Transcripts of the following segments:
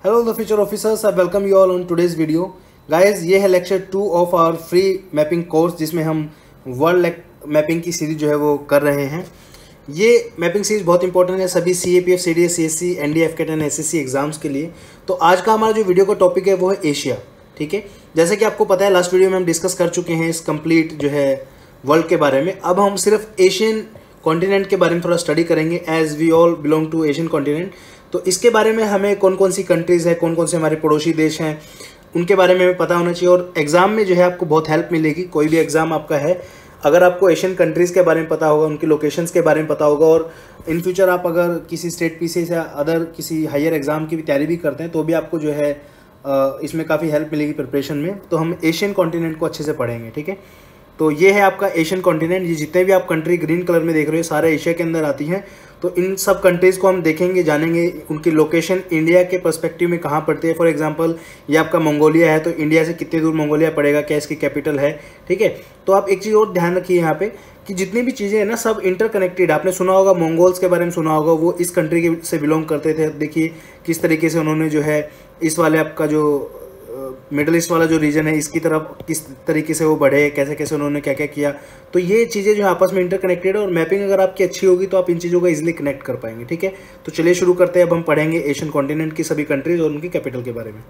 Hello the future officers, I welcome you all on today's video. Guys, ये है lecture 2 of our free mapping course जिसमें हम world mapping की series जो है वो कर रहे हैं। ये मैपिंग सीरीज बहुत इंपॉर्टेंट है सभी CAPF, CDS, CSC, ND, FCAT and SSC exams के लिए। तो आज का हमारा जो वीडियो का टॉपिक है वो है एशिया। ठीक है, जैसे कि आपको पता है लास्ट वीडियो में हम डिस्कस कर चुके हैं इस कंप्लीट जो है वर्ल्ड के बारे में। अब हम सिर्फ एशियन कॉन्टिनेंट के बारे में थोड़ा स्टडी करेंगे, as we all belong to Asian continent. तो इसके बारे में हमें कौन कौन सी कंट्रीज़ है, कौन कौन से हमारे पड़ोसी देश हैं, उनके बारे में हमें पता होना चाहिए। और एग्ज़ाम में जो है आपको बहुत हेल्प मिलेगी। कोई भी एग्ज़ाम आपका है, अगर आपको एशियन कंट्रीज़ के बारे में पता होगा, उनकी लोकेशंस के बारे में पता होगा, और इन फ्यूचर आप अगर किसी स्टेट पीसीएस या अदर किसी हायर एग्ज़ाम की भी तैयारी भी करते हैं तो भी आपको जो है इसमें काफ़ी हेल्प मिलेगी प्रिपरेशन में। तो हम एशियन कॉन्टिनेंट को अच्छे से पढ़ेंगे। ठीक है, तो ये है आपका एशियन कॉन्टिनेंट। ये जितने भी आप कंट्री ग्रीन कलर में देख रहे हो सारे एशिया के अंदर आती हैं। तो इन सब कंट्रीज़ को हम देखेंगे, जानेंगे उनकी लोकेशन इंडिया के पर्सपेक्टिव में कहाँ पड़ती है। फॉर एग्जांपल ये आपका मंगोलिया है, तो इंडिया से कितनी दूर मंगोलिया पड़ेगा, क्या इसकी कैपिटल है। ठीक है, तो आप एक चीज़ और ध्यान रखिए यहाँ पे कि जितनी भी चीज़ें हैं ना सब इंटरकनेक्टेड। आपने सुना होगा मंगोल्स के बारे में सुना होगा, वो इस कंट्री से बिलोंग करते थे। देखिए किस तरीके से उन्होंने जो है इस वाले आपका जो मिडल ईस्ट वाला जो रीजन है इसकी तरफ किस तरीके से वो बढ़े, कैसे कैसे उन्होंने क्या क्या किया। तो ये चीज़ें जो आपस में इंटरकनेक्टेड है, और मैपिंग अगर आपकी अच्छी होगी तो आप इन चीज़ों को इजीली कनेक्ट कर पाएंगे। ठीक है, तो चलिए शुरू करते हैं। अब हम पढ़ेंगे एशियन कॉन्टिनेंट की सभी कंट्रीज और उनकी कैपिटल के बारे में।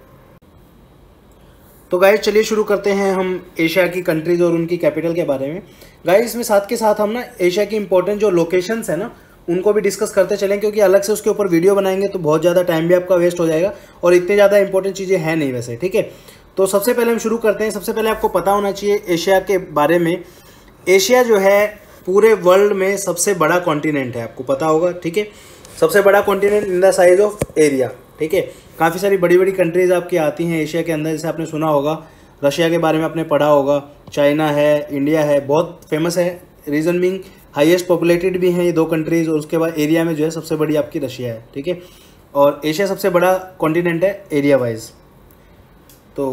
तो गाइस चलिए शुरू करते हैं हम एशिया की कंट्रीज और उनकी कैपिटल के बारे में। गाइस इसमें साथ के साथ हम ना एशिया की इंपॉर्टेंट जो लोकेशंस है ना उनको भी डिस्कस करते चलें, क्योंकि अलग से उसके ऊपर वीडियो बनाएंगे तो बहुत ज़्यादा टाइम भी आपका वेस्ट हो जाएगा और इतने ज़्यादा इंपॉर्टेंट चीज़ें हैं नहीं वैसे। ठीक है, तो सबसे पहले हम शुरू करते हैं। सबसे पहले आपको पता होना चाहिए एशिया के बारे में। एशिया जो है पूरे वर्ल्ड में सबसे बड़ा कॉन्टिनेंट है, आपको पता होगा। ठीक है, सबसे बड़ा continent in the size of area. ठीक है, काफ़ी सारी बड़ी बड़ी कंट्रीज़ आपकी आती हैं एशिया के अंदर, जैसे आपने सुना होगा रशिया के बारे में आपने पढ़ा होगा, चाइना है, इंडिया है, बहुत फेमस है। रीज़न बीइंग हाईएस्ट पॉपुलेटेड भी हैं ये दो कंट्रीज़, और उसके बाद एरिया में जो है सबसे बड़ी आपकी रशिया है। ठीक है, और एशिया सबसे बड़ा कॉन्टिनेंट है एरिया वाइज। तो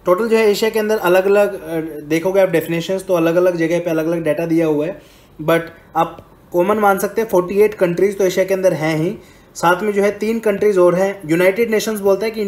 टोटल जो है एशिया के अंदर अलग अलग देखोगे आप डेफिनेशंस, तो अलग अलग जगह पे अलग अलग डाटा दिया हुआ है, बट आप कॉमन मान सकते हैं 48 कंट्रीज़ तो एशिया के अंदर हैं ही। साथ में जो है 3 कंट्रीज़ और हैं। यूनाइटेड नेशंस बोलता है कि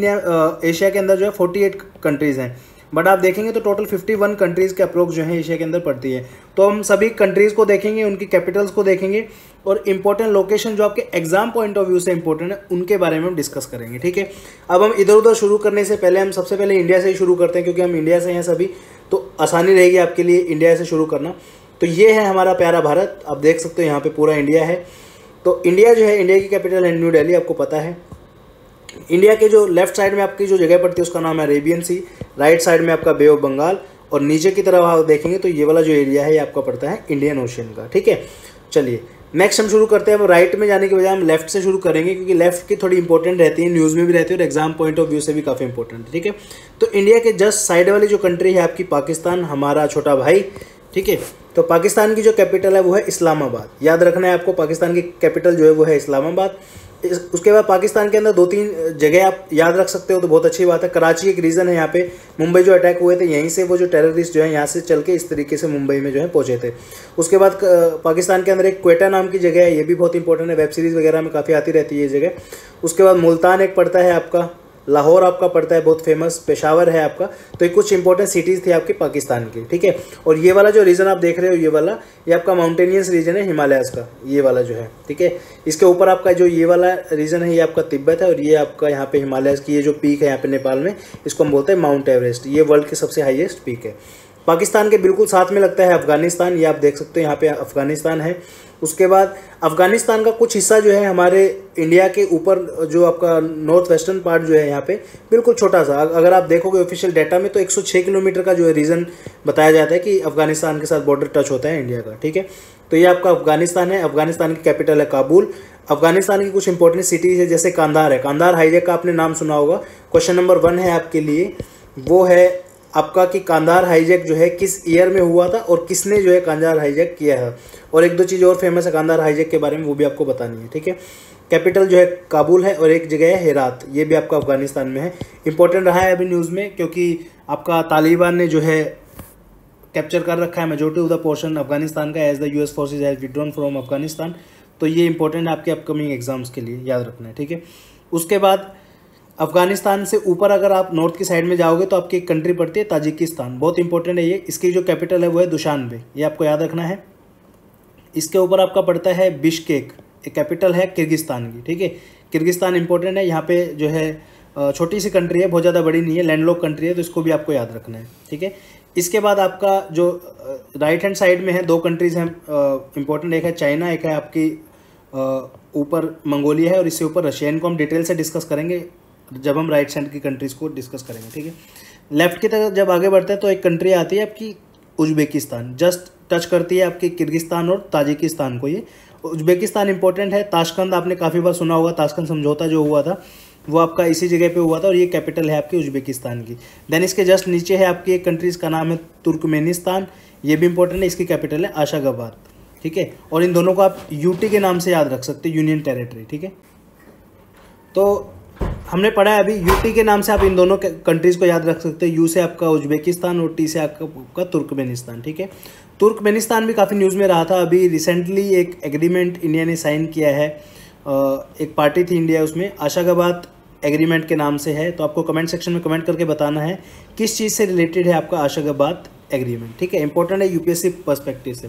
एशिया के अंदर जो है 48 कंट्रीज़ हैं, बट आप देखेंगे तो टोटल 51 कंट्रीज़ के अप्रोक्स जो है एशिया के अंदर पड़ती है। तो हम सभी कंट्रीज़ को देखेंगे, उनकी कैपिटल्स को देखेंगे, और इंपॉर्टेंट लोकेशन जो आपके एग्जाम पॉइंट ऑफ व्यू से इंपॉर्टेंट है उनके बारे में हम डिस्कस करेंगे। ठीक है, अब हम इधर उधर शुरू करने से पहले हम सबसे पहले इंडिया से ही शुरू करते हैं, क्योंकि हम इंडिया से हैं सभी, तो आसानी रहेगी आपके लिए इंडिया से शुरू करना। तो ये है हमारा प्यारा भारत, आप देख सकते हो यहाँ पे पूरा इंडिया है। तो इंडिया जो है, इंडिया की कैपिटल है न्यू दिल्ली, आपको पता है। इंडिया के जो लेफ्ट साइड में आपकी जो जगह पड़ती है उसका नाम है अरेबियन सी, राइट साइड में आपका बे ऑफ बंगाल, और नीचे की तरफ आप देखेंगे तो ये वाला जो एरिया है ये आपका पड़ता है इंडियन ओशियन का। ठीक है, चलिए नेक्स्ट हम शुरू करते हैं। अब राइट में जाने के बजाय हम लेफ्ट से शुरू करेंगे, क्योंकि लेफ्ट की थोड़ी इंपॉर्टेंट रहती है, न्यूज़ में भी रहती है और एग्जाम पॉइंट ऑफ व्यू से भी काफ़ी इंपॉर्टेंट है। ठीक है, तो इंडिया के जस्ट साइड वाली जो कंट्री है आपकी पाकिस्तान, हमारा छोटा भाई। ठीक है, तो पाकिस्तान की जो कैपिटल है वो है इस्लामाबाद। याद रखना है आपको, पाकिस्तान की कैपिटल जो है वो है इस्लामाबाद। उसके बाद पाकिस्तान के अंदर 2-3 जगह आप याद रख सकते हो तो बहुत अच्छी बात है। कराची एक रीज़न है, यहाँ पे मुंबई जो अटैक हुए थे यहीं से वो जो टेररिस्ट जो है यहाँ से चल के इस तरीके से मुंबई में जो है पहुँचे थे। उसके बाद पाकिस्तान के अंदर एक क्वेटा नाम की जगह है, ये भी बहुत इंपॉर्टेंट है, वेब सीरीज़ वगैरह में काफ़ी आती रहती है ये जगह। उसके बाद मुल्तान एक पड़ता है आपका, लाहौर आपका पड़ता है बहुत फेमस, पेशावर है आपका। तो ये कुछ इंपॉर्टेंट सिटीज़ थी आपकी पाकिस्तान की। ठीक है, और ये वाला जो रीजन आप देख रहे हो ये वाला, ये आपका माउंटेनियस रीजन है हिमालयस का, ये वाला जो है। ठीक है, इसके ऊपर आपका जो ये वाला रीजन है ये आपका तिब्बत है, और ये आपका यहाँ पे हिमालयस की ये जो पीक है यहाँ पे नेपाल में, इसको हम बोलते हैं माउंट एवरेस्ट। ये वर्ल्ड की सबसे हाईएस्ट पीक है। पाकिस्तान के बिल्कुल साथ में लगता है अफगानिस्तान, ये आप देख सकते हो यहाँ पे अफगानिस्तान है। उसके बाद अफगानिस्तान का कुछ हिस्सा जो है हमारे इंडिया के ऊपर, जो आपका नॉर्थ वेस्टर्न पार्ट जो है यहाँ पे बिल्कुल छोटा सा, अगर आप देखोगे ऑफिशियल डाटा में तो 106 किलोमीटर का जो है रीजन बताया जाता है कि अफगानिस्तान के साथ बॉर्डर टच होता है इंडिया का। ठीक है, तो ये आपका अफगानिस्तान है। अफगानिस्तान की कैपिटल है काबुल। अफगानिस्तान की कुछ इंपॉर्टेंट सिटीज़ है, जैसे कांधार है। कांधार हाईजैक का आपने नाम सुना होगा। क्वेश्चन नंबर 1 है आपके लिए, वो है आपका कि कांधार हाईजैक जो है किस ईयर में हुआ था और किसने जो है कांधार हाईजैक किया है। और 1-2 चीज़ और फेमस है कांधार हाईजैक के बारे में, वो भी आपको बतानी है। ठीक है, कैपिटल जो है काबुल है, और एक जगह है हेरात, ये भी आपका अफगानिस्तान में है। इंपॉर्टेंट रहा है अभी न्यूज़ में, क्योंकि आपका तालिबान ने जो है कैप्चर कर रखा है majority of the portion Afghanistan का, as the US forces has withdrawn from Afghanistan. तो ये इंपॉर्टेंट है आपके अपकमिंग एग्जाम्स के लिए, याद रखना है। ठीक है, उसके बाद अफगानिस्तान से ऊपर अगर आप नॉर्थ की साइड में जाओगे तो आपकी एक कंट्री पड़ती है ताजिकिस्तान, बहुत इंपॉर्टेंट है ये। इसकी जो कैपिटल है वो है दुशानबे, ये आपको याद रखना है। इसके ऊपर आपका पड़ता है बिश्केक, एक कैपिटल है किर्गिस्तान की, ठीक है। किर्गिस्तान इंपॉर्टेंट है, यहाँ पे जो है छोटी सी कंट्री है, बहुत ज़्यादा बड़ी नहीं है, लैंडलॉक कंट्री है, तो इसको भी आपको याद रखना है, ठीक है। इसके बाद आपका जो राइट हैंड साइड में है दो कंट्रीज़ हैं इंपॉर्टेंट, एक है चाइना, एक है आपकी ऊपर मंगोलिया है, और इससे ऊपर रशिया। इनको हम डिटेल से डिस्कस करेंगे जब हम राइट साइड की कंट्रीज़ को डिस्कस करेंगे, ठीक है। लेफ्ट की तरफ जब आगे बढ़ते हैं तो एक कंट्री आती है आपकी उज्बेकिस्तान, जस्ट टच करती है आपकी किर्गिस्तान और ताजिकिस्तान को। ये उज्बेकिस्तान इंपॉर्टेंट है। ताशकंद आपने काफ़ी बार सुना होगा, ताशकंद समझौता जो हुआ था वो आपका इसी जगह पे हुआ था, और ये कैपिटल है आपकी उज्बेकिस्तान की। देन इसके जस्ट नीचे है आपकी एक कंट्रीज़ का नाम है तुर्कमेनिस्तान, ये भी इंपॉर्टेंट है, इसकी कैपिटल है आशागाबाद, ठीक है। और इन दोनों को आप यूटी के नाम से याद रख सकते हैं, यूनियन टेरिटरी, ठीक है। तो हमने पढ़ा है अभी यूटी के नाम से आप इन दोनों कंट्रीज़ को याद रख सकते हैं, यू से आपका उज्बेकिस्तान और टी से आपका तुर्कमेनिस्तान, ठीक है। तुर्कमेनिस्तान भी काफ़ी न्यूज़ में रहा था, अभी रिसेंटली एक एग्रीमेंट इंडिया ने साइन किया है, एक पार्टी थी इंडिया उसमें, आशागाबाद एग्रीमेंट के नाम से है। तो आपको कमेंट सेक्शन में कमेंट करके बताना है किस चीज़ से रिलेटेड है आपका आशागाबाद एग्रीमेंट, ठीक है। इंपॉर्टेंट है यूपीएससी पर्सपेक्टिव से।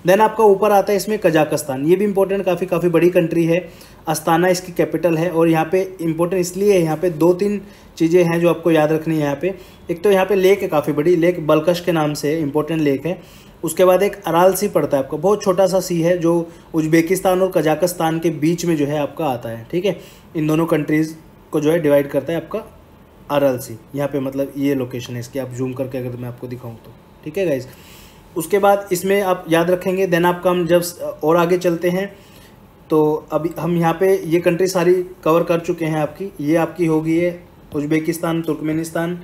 देन आपका ऊपर आता है इसमें कजाकिस्तान, ये भी इंपॉर्टेंट, काफ़ी बड़ी कंट्री है, अस्ताना इसकी कैपिटल है। और यहाँ पे इंपॉर्टेंट इसलिए है, यहाँ पे दो तीन चीज़ें हैं जो आपको याद रखनी है यहाँ पे। एक तो यहाँ पे लेक है, काफ़ी बड़ी लेक, बलकश के नाम से इंपॉर्टेंट लेक है। उसके बाद एक अराल सी पड़ता है आपका, बहुत छोटा सा सी है जो उज्बेकिस्तान और कजाकिस्तान के बीच में जो है आपका आता है, ठीक है। इन दोनों कंट्रीज़ को जो है डिवाइड करता है आपका अराल सी, यहाँ पे मतलब ये लोकेशन है इसकी, आप जूम करके अगर मैं आपको दिखाऊँ तो, ठीक है गाइज। उसके बाद इसमें आप याद रखेंगे। देन आपका हम जब और आगे चलते हैं तो अभी हम यहाँ पे ये कंट्री सारी कवर कर चुके हैं आपकी, ये आपकी होगी है उज्बेकिस्तान, तुर्कमेनिस्तान,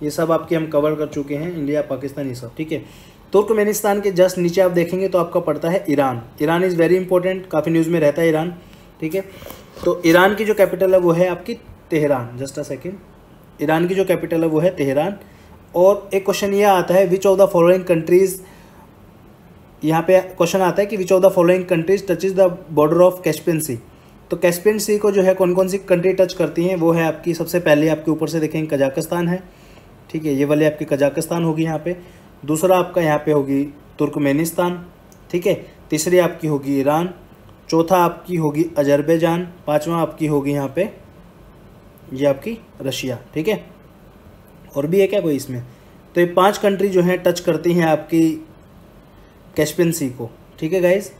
ये सब आपकी हम कवर कर चुके हैं, इंडिया, पाकिस्तान, ये सब, ठीक है। तुर्कमेनिस्तान के जस्ट नीचे आप देखेंगे तो आपका पड़ता है Iran. Iran is very important, काफ़ी न्यूज़ में रहता है ईरान, ठीक है। तो ईरान की जो कैपिटल है वो है आपकी Tehran, just a second, Iran की जो कैपिटल है वो है तेहरान। और एक क्वेश्चन ये आता है which of the following countries, यहाँ पे क्वेश्चन आता है कि which of the following countries touches the border of Caspian sea. तो कैस्पियन सी को जो है कौन कौन सी कंट्री टच करती हैं, वो है आपकी सबसे पहले आपके ऊपर से देखेंगे कजाकिस्तान है, ठीक है, ये वाली आपकी कजाकिस्तान होगी यहाँ पे। दूसरा आपका यहाँ पे होगी तुर्कमेनिस्तान, ठीक है। तीसरी आपकी होगी ईरान, चौथा आपकी होगी अजरबैजान, पाँचवा आपकी होगी यहाँ पे ये आपकी रशिया, ठीक है। और भी है क्या कोई इसमें? तो ये 5 कंट्री जो हैं टच करती हैं आपकी कैस्पियन सी को, ठीक है गाइज।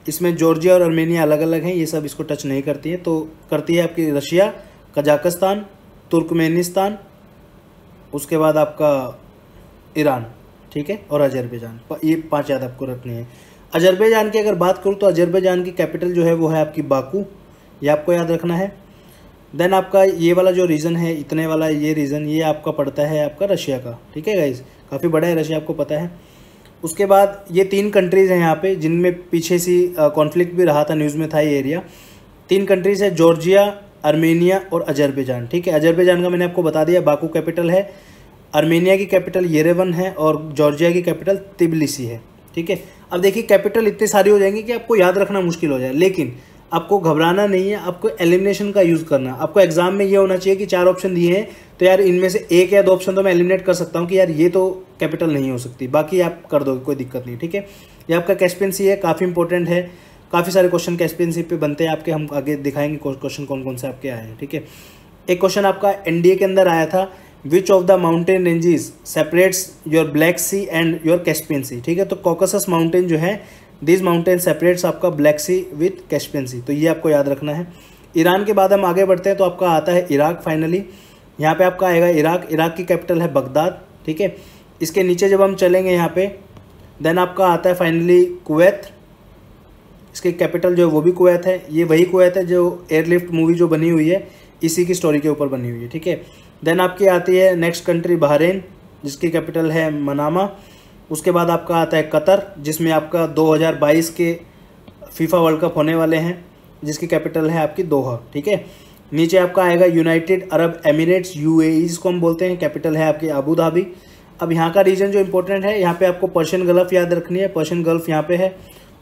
इसमें जॉर्जिया और आर्मेनिया अलग अलग हैं, ये सब इसको टच नहीं करती हैं। तो करती है आपकी रशिया, कजाकिस्तान, तुर्कमेनिस्तान, उसके बाद आपका ईरान, ठीक है, और अजरबैजान। ये 5 याद आपको रखनी है। अजरबैजान की अगर बात करूँ तो अजरबैजान की कैपिटल जो है वो है आपकी बाकू, ये आपको याद रखना है। देन आपका ये वाला जो रीजन है, इतने वाला ये रीजन, ये आपका पड़ता है आपका रशिया का, ठीक है गाइज, काफ़ी बड़ा है रशिया, आपको पता है। उसके बाद ये 3 कंट्रीज़ हैं यहाँ पे जिनमें पीछे सी कॉन्फ्लिक्ट भी रहा था, न्यूज़ में था ये एरिया। 3 कंट्रीज़ है, जॉर्जिया, आर्मेनिया और अजरबैजान, ठीक है। अजरबैजान का मैंने आपको बता दिया, बाकू कैपिटल है। आर्मेनिया की कैपिटल येरेवन है और जॉर्जिया की कैपिटल तिबिलिसी है, ठीक है। अब देखिए कैपिटल इतनी सारी हो जाएंगी कि आपको याद रखना मुश्किल हो जाए, लेकिन आपको घबराना नहीं है, आपको एलिमिनेशन का यूज़ करना। आपको एग्जाम में ये होना चाहिए कि 4 ऑप्शन दिए हैं तो यार इनमें से 1 या 2 ऑप्शन तो मैं एलिमिनेट कर सकता हूँ कि यार ये तो कैपिटल नहीं हो सकती, बाकी आप कर दोगे, कोई दिक्कत नहीं, ठीक है। ये आपका कैस्पियन सी है, काफ़ी इंपॉर्टेंट है, काफ़ी सारे क्वेश्चन कैस्पियन सी पे बनते हैं आपके, हम आगे दिखाएंगे क्वेश्चन कौन कौन से आपके आए हैं, ठीक है। एक क्वेश्चन आपका एनडीए के अंदर आया था, which of the mountain ranges separates your black sea and your Caspian sea, ठीक है। तो कॉकसस माउंटेन जो है, दिस माउंटेन सेपरेट्स आपका black sea with Caspian sea, तो ये आपको याद रखना है। ईरान के बाद हम आगे बढ़ते हैं तो आपका आता है इराक। फाइनली यहाँ पे आपका आएगा इराक, इराक की कैपिटल है बगदाद, ठीक है। इसके नीचे जब हम चलेंगे यहाँ पे, देन आपका आता है फाइनली कुवैत, इसकी कैपिटल जो है वो भी कुवैत है। ये वही कुवैत है जो एयरलिफ्ट मूवी जो बनी हुई है इसी की स्टोरी के ऊपर बनी हुई है, ठीक है। देन आपकी आती है नेक्स्ट कंट्री बहरीन, जिसकी कैपिटल है मनामा। उसके बाद आपका आता है कतर, जिसमें आपका 2022 के फीफा वर्ल्ड कप होने वाले हैं, जिसकी कैपिटल है आपकी दोहा, ठीक है। नीचे आपका आएगा यूनाइटेड अरब एमिरेट्स, यूएई जिसको हम बोलते हैं, कैपिटल है आपकी अबू धाबी। अब यहाँ का रीजन जो इंपॉर्टेंट है, यहाँ पे आपको पर्शियन गल्फ याद रखनी है, पर्शियन गल्फ यहाँ पे है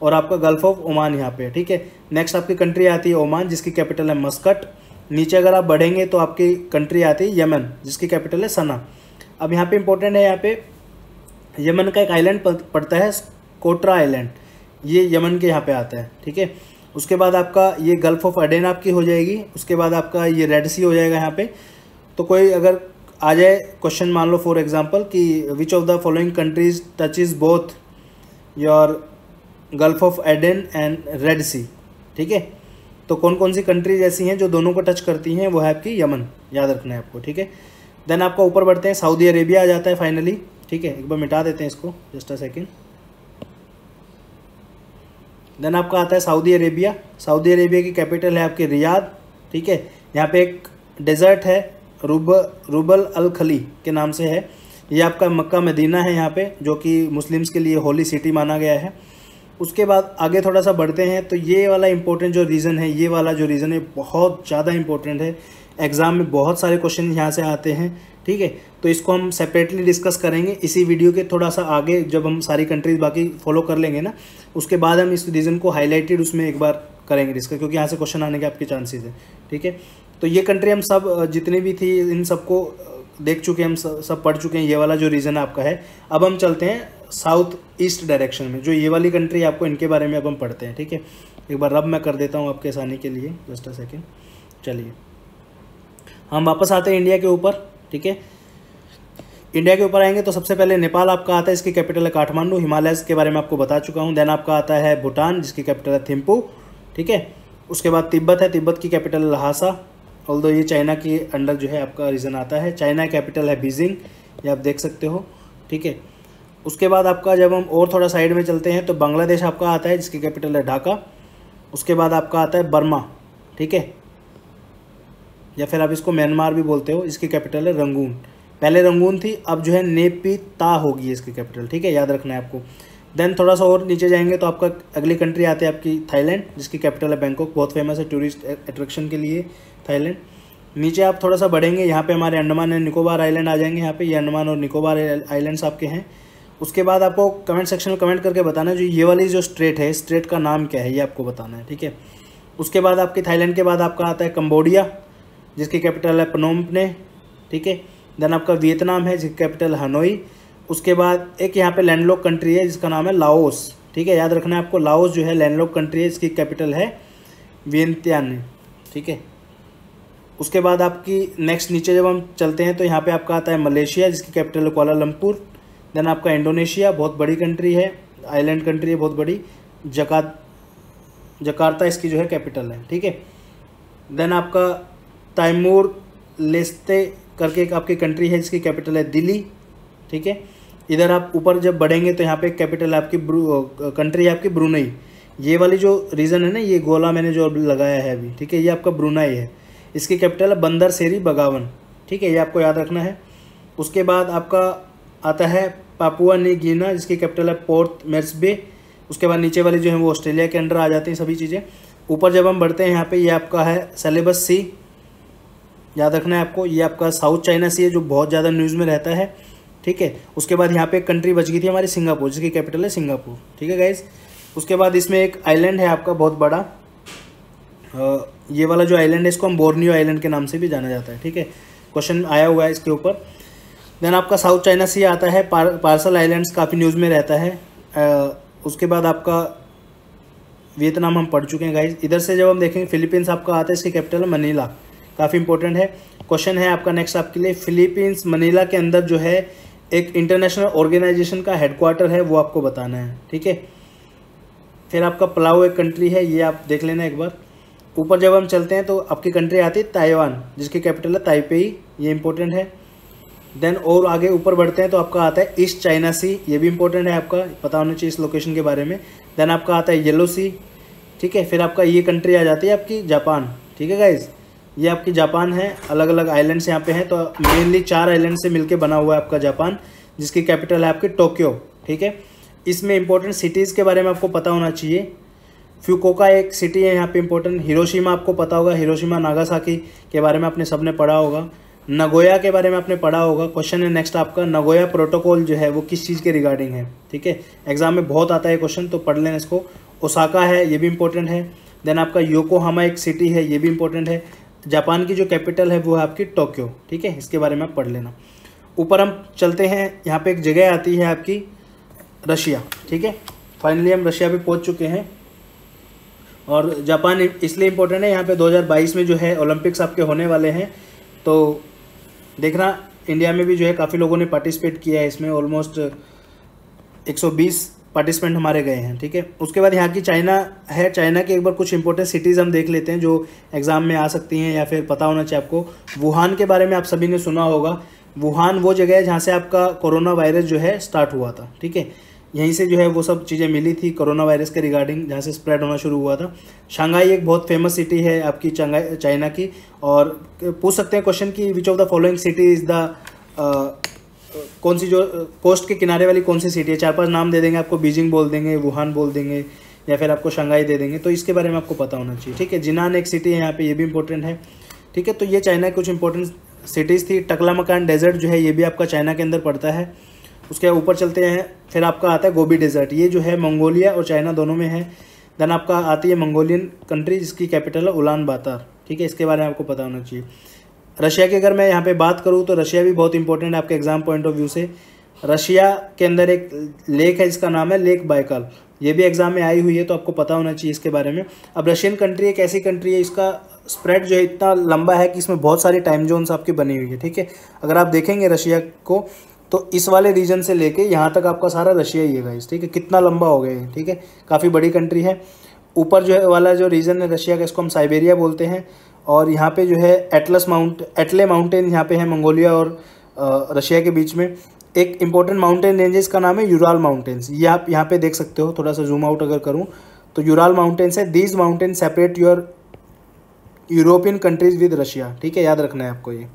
और आपका गल्फ ऑफ ओमान यहाँ पे है, ठीक है। नेक्स्ट आपकी कंट्री आती है ओमान, जिसकी कैपिटल है मस्कट। नीचे अगर आप बढ़ेंगे तो आपकी कंट्री आती है यमन, जिसकी कैपिटल है सना। अब यहाँ पे इंपॉर्टेंट है, यहाँ पे यमन का एक आइलैंड पड़ता है कोटरा आइलैंड, ये यमन के यहाँ पे आता है, ठीक है। उसके बाद आपका ये गल्फ ऑफ अडेन आपकी हो जाएगी, उसके बाद आपका ये रेड सी हो जाएगा यहाँ पे। तो कोई अगर आ जाए क्वेश्चन, मान लो फॉर एग्जांपल कि which of the following countries touches both your gulf of Aden and red sea, ठीक है। तो कौन कौन सी कंट्रीज ऐसी हैं जो दोनों को टच करती हैं, वो है आपकी यमन, याद रखना है आपको, ठीक है। देन आपका ऊपर बढ़ते हैं, सऊदी अरेबिया आ जाता है फाइनली, ठीक है। एक बार मिटा देते हैं इसको, जस्ट अ सेकेंड। देन आपका आता है सऊदी अरेबिया। सऊदी अरेबिया की कैपिटल है आपकी रियाद, ठीक है। यहाँ पे एक डेजर्ट है रुबल अल खली के नाम से है, ये आपका मक्का मदीना है यहाँ पे, जो कि मुस्लिम्स के लिए होली सिटी माना गया है। उसके बाद आगे थोड़ा सा बढ़ते हैं, तो ये वाला इंपॉर्टेंट जो रीज़न है, ये वाला जो रीज़न है बहुत ज़्यादा इंपॉर्टेंट है, एग्ज़ाम में बहुत सारे क्वेश्चन यहाँ से आते हैं, ठीक है। तो इसको हम सेपरेटली डिस्कस करेंगे इसी वीडियो के थोड़ा सा आगे, जब हम सारी कंट्रीज बाकी फॉलो कर लेंगे ना, उसके बाद हम इस रीज़न को हाईलाइटेड उसमें एक बार करेंगे डिस्कस, क्योंकि यहाँ से क्वेश्चन आने के आपके चांसेस है, ठीक है। तो ये कंट्री हम सब जितनी भी थी इन सबको देख चुके हैं, हम सब पढ़ चुके हैं, ये वाला जो रीज़न आपका है। अब हम चलते हैं साउथ ईस्ट डायरेक्शन में, जो ये वाली कंट्री आपको इनके बारे में अब हम पढ़ते हैं, ठीक है। एक बार रब मैं कर देता हूँ आपके आसानी के लिए, जस्ट अ सेकेंड। चलिए हम वापस आते हैं इंडिया के ऊपर, ठीक है। इंडिया के ऊपर आएंगे तो सबसे पहले नेपाल आपका आता है, इसकी कैपिटल है काठमांडू, हिमालय के बारे में आपको बता चुका हूँ। देन आपका आता है भूटान, जिसकी कैपिटल है थिम्पू, ठीक है। उसके बाद तिब्बत है, तिब्बत की कैपिटल है लहासा, ऑल्दो ये चाइना के अंडर जो है आपका रीजन आता है। चाइना कैपिटल है बीजिंग, ये आप देख सकते हो, ठीक है। उसके बाद आपका जब हम और थोड़ा साइड में चलते हैं तो बांग्लादेश आपका आता है, जिसकी कैपिटल है ढाका। उसके बाद आपका आता है बर्मा, ठीक है, या फिर आप इसको म्यांमार भी बोलते हो, इसकी कैपिटल है रंगून। पहले रंगून थी, अब जो है नेपिता होगी इसकी कैपिटल, ठीक है, याद रखना है आपको। देन थोड़ा सा और नीचे जाएंगे तो आपका अगली कंट्री आती है आपकी थाईलैंड, जिसकी कैपिटल है बैंकॉक, बहुत फेमस है टूरिस्ट अट्रैक्शन के लिए थाईलैंड। नीचे आप थोड़ा सा बढ़ेंगे, यहाँ पे हमारे अंडमान एंड निकोबार आइलैंड आ जाएंगे, यहाँ पे ये अंडमान और निकोबार आइलैंड्स आपके हैं। उसके बाद आपको कमेंट सेक्शन में कमेंट करके बताना है जो ये वाली जो स्ट्रेट है, स्ट्रेट का नाम क्या है, ये आपको बताना है, ठीक है। उसके बाद आपकी थाईलैंड के बाद आपका आता है कंबोडिया, जिसकी कैपिटल है प्नोम पेन, ठीक है। देन आपका वियतनाम है, जिसकी कैपिटल हनोई। उसके बाद एक यहाँ पे लैंडलॉक कंट्री है जिसका नाम है लाओस, ठीक है, याद रखना है आपको। लाओस जो है लैंडलॉक कंट्री है, इसकी कैपिटल है वियंतियान, ठीक है। उसके बाद आपकी नेक्स्ट नीचे जब हम चलते हैं तो यहाँ पे आपका आता है मलेशिया, जिसकी कैपिटल है कुआलालंपुर। देन आपका इंडोनेशिया, बहुत बड़ी कंट्री है, आइलैंड कंट्री है बहुत बड़ी, जकार्ता इसकी जो है कैपिटल है, ठीक है। देन आपका तैमूर लेस्ते करके एक आपकी कंट्री है, जिसकी कैपिटल है दिल्ली, ठीक है। इधर आप ऊपर जब बढ़ेंगे तो यहाँ पे कैपिटल है आपकी कंट्री है आपकी ब्रुनई। ये वाली जो रीजन है ना, ये गोला मैंने जो लगाया है अभी, ठीक है, ये आपका ब्रुनई है, इसकी कैपिटल है बंदर सेरी बगावन, ठीक है, ये आपको याद रखना है। उसके बाद आपका आता है पापुआ न्यू गिनी, जिसकी कैपिटल है पोर्ट मोरेस्बे। उसके बाद नीचे वाली जो है वो ऑस्ट्रेलिया के अंडर आ जाती हैं सभी चीज़ें। ऊपर जब हम बढ़ते हैं यहाँ पे, ये आपका है सेलेबस सी, याद रखना है आपको, ये आपका साउथ चाइना सी है जो बहुत ज़्यादा न्यूज़ में रहता है, ठीक है। उसके बाद यहाँ पे एक कंट्री बच गई थी हमारी सिंगापुर, जिसकी कैपिटल है सिंगापुर, ठीक है गाइज। उसके बाद इसमें एक आइलैंड है आपका बहुत बड़ा, ये वाला जो आइलैंड है इसको हम बोर्नियो आइलैंड के नाम से भी जाना जाता है, ठीक है, क्वेश्चन आया हुआ है इसके ऊपर। देन आपका साउथ चाइना सी आता है, पार्सल आइलैंड्स काफ़ी न्यूज़ में रहता है। उसके बाद आपका वियतनाम हम पढ़ चुके हैं गाइज। इधर से जब हम देखेंगे फिलीपींस आपका आता है, इसकी कैपिटल है मनीला, काफ़ी इंपॉर्टेंट है। क्वेश्चन है आपका नेक्स्ट आपके लिए, फिलीपींस मनीला के अंदर जो है एक इंटरनेशनल ऑर्गेनाइजेशन का हेडक्वार्टर है, वो आपको बताना है, ठीक है। फिर आपका पलाऊ एक कंट्री है, ये आप देख लेना एक बार। ऊपर जब हम चलते हैं तो आपकी कंट्री आती है ताइवान, जिसकी कैपिटल है ताइपेई, ये इंपॉर्टेंट है। देन और आगे ऊपर बढ़ते हैं तो आपका आता है ईस्ट चाइना सी, ये भी इंपॉर्टेंट है, आपका पता होना चाहिए इस लोकेशन के बारे में। देन आपका आता है येलो सी, ठीक है। फिर आपका ये कंट्री आ जाती है आपकी जापान, ठीक है गाइज, ये आपकी जापान है, अलग अलग आइलैंड्स यहाँ पे हैं, तो मेनली 4 आइलैंड से मिलके बना हुआ है आपका जापान, जिसकी कैपिटल है आपकी टोक्यो, ठीक है। इसमें इंपॉर्टेंट सिटीज़ के बारे में आपको पता होना चाहिए। फ्यूकोका एक सिटी है यहाँ पे इंपॉर्टेंट। हिरोशिमा आपको पता होगा, हिरोशिमा नागासाकी के बारे में आपने सबने पढ़ा होगा। नगोया के बारे में आपने पढ़ा होगा। क्वेश्चन है नेक्स्ट आपका, नगोया प्रोटोकॉल जो है वो किस चीज़ के रिगार्डिंग है, ठीक है, एग्जाम में बहुत आता है क्वेश्चन, तो पढ़ लेना इसको। ओसाका है, ये भी इंपॉर्टेंट है। देन आपका योकोहामा एक सिटी है, ये भी इंपॉर्टेंट है। जापान की जो कैपिटल है वो है आपकी टोक्यो, ठीक है, इसके बारे में आप पढ़ लेना। ऊपर हम चलते हैं, यहाँ पे एक जगह आती है आपकी रशिया, ठीक है। फाइनली हम रशिया पे पहुँच चुके हैं। और जापान इसलिए इम्पोर्टेंट है, यहाँ पे 2022 में जो है ओलंपिक्स आपके होने वाले हैं, तो देखना इंडिया में भी जो है काफ़ी लोगों ने पार्टिसिपेट किया है इसमें, ऑलमोस्ट 120 पार्टिसिपेंट हमारे गए हैं, ठीक है। उसके बाद यहाँ की चाइना है, चाइना के एक बार कुछ इंपॉर्टेंट सिटीज़ हम देख लेते हैं जो एग्ज़ाम में आ सकती हैं या फिर पता होना चाहिए आपको। वुहान के बारे में आप सभी ने सुना होगा। वुहान वो जगह है जहाँ से आपका कोरोना वायरस जो है स्टार्ट हुआ था, ठीक है। यहीं से जो है वो सब चीज़ें मिली थी कोरोना वायरस के रिगार्डिंग, जहाँ से स्प्रेड होना शुरू हुआ था। शंघाई एक बहुत फेमस सिटी है आपकी चाइना की। और पूछ सकते हैं क्वेश्चन कि which of the following city is the कौन सी जो कोस्ट के किनारे वाली कौन सी सिटी है। 4-5 नाम दे देंगे आपको, बीजिंग बोल देंगे, वुहान बोल देंगे, या फिर आपको शंघाई दे देंगे। तो इसके बारे में आपको पता होना चाहिए, ठीक है। जिनान एक सिटी है यहाँ पे, ये भी इंपॉर्टेंट है, ठीक है। तो ये चाइना की कुछ इंपॉर्टेंट सिटीज़ थी। टकलामकान डेजर्ट जो है ये भी आपका चाइना के अंदर पड़ता है। उसके ऊपर चलते हैं, फिर आपका आता है गोबी डेजर्ट, ये जो है मंगोलिया और चाइना दोनों में है। देन आपका आती है मंगोलियन कंट्री जिसकी कैपिटल है उलान बातर, ठीक है। इसके बारे में आपको पता होना चाहिए। रशिया की अगर मैं यहाँ पे बात करूँ तो रशिया भी बहुत इंपॉर्टेंट है आपके एग्जाम पॉइंट ऑफ व्यू से। रशिया के अंदर एक लेक है जिसका नाम है लेक बाइकाल, ये भी एग्जाम में आई हुई है, तो आपको पता होना चाहिए इसके बारे में। अब रशियन कंट्री एक ऐसी कंट्री है, इसका स्प्रेड जो है इतना लंबा है कि इसमें बहुत सारी टाइम जोन्स आपकी बनी हुई है, ठीक है। अगर आप देखेंगे रशिया को तो इस वाले रीजन से लेके यहाँ तक आपका सारा रशिया ही है गाइस, ठीक है। कितना लंबा हो गया है, ठीक है, काफ़ी बड़ी कंट्री है। ऊपर जो है वाला जो रीजन है रशिया का, इसको हम साइबेरिया बोलते हैं। और यहाँ पे जो है एटले माउंटेन यहाँ पे है मंगोलिया और रशिया के बीच में। एक इंपॉर्टेंट माउंटेन रेंज का नाम है यूराल माउंटेन्स, ये आप यहाँ पे देख सकते हो। थोड़ा सा जूम आउट अगर करूँ तो यूराल माउंटेन्स है। These mountain separate your European countries with Russia, ठीक है, याद रखना है आपको ये।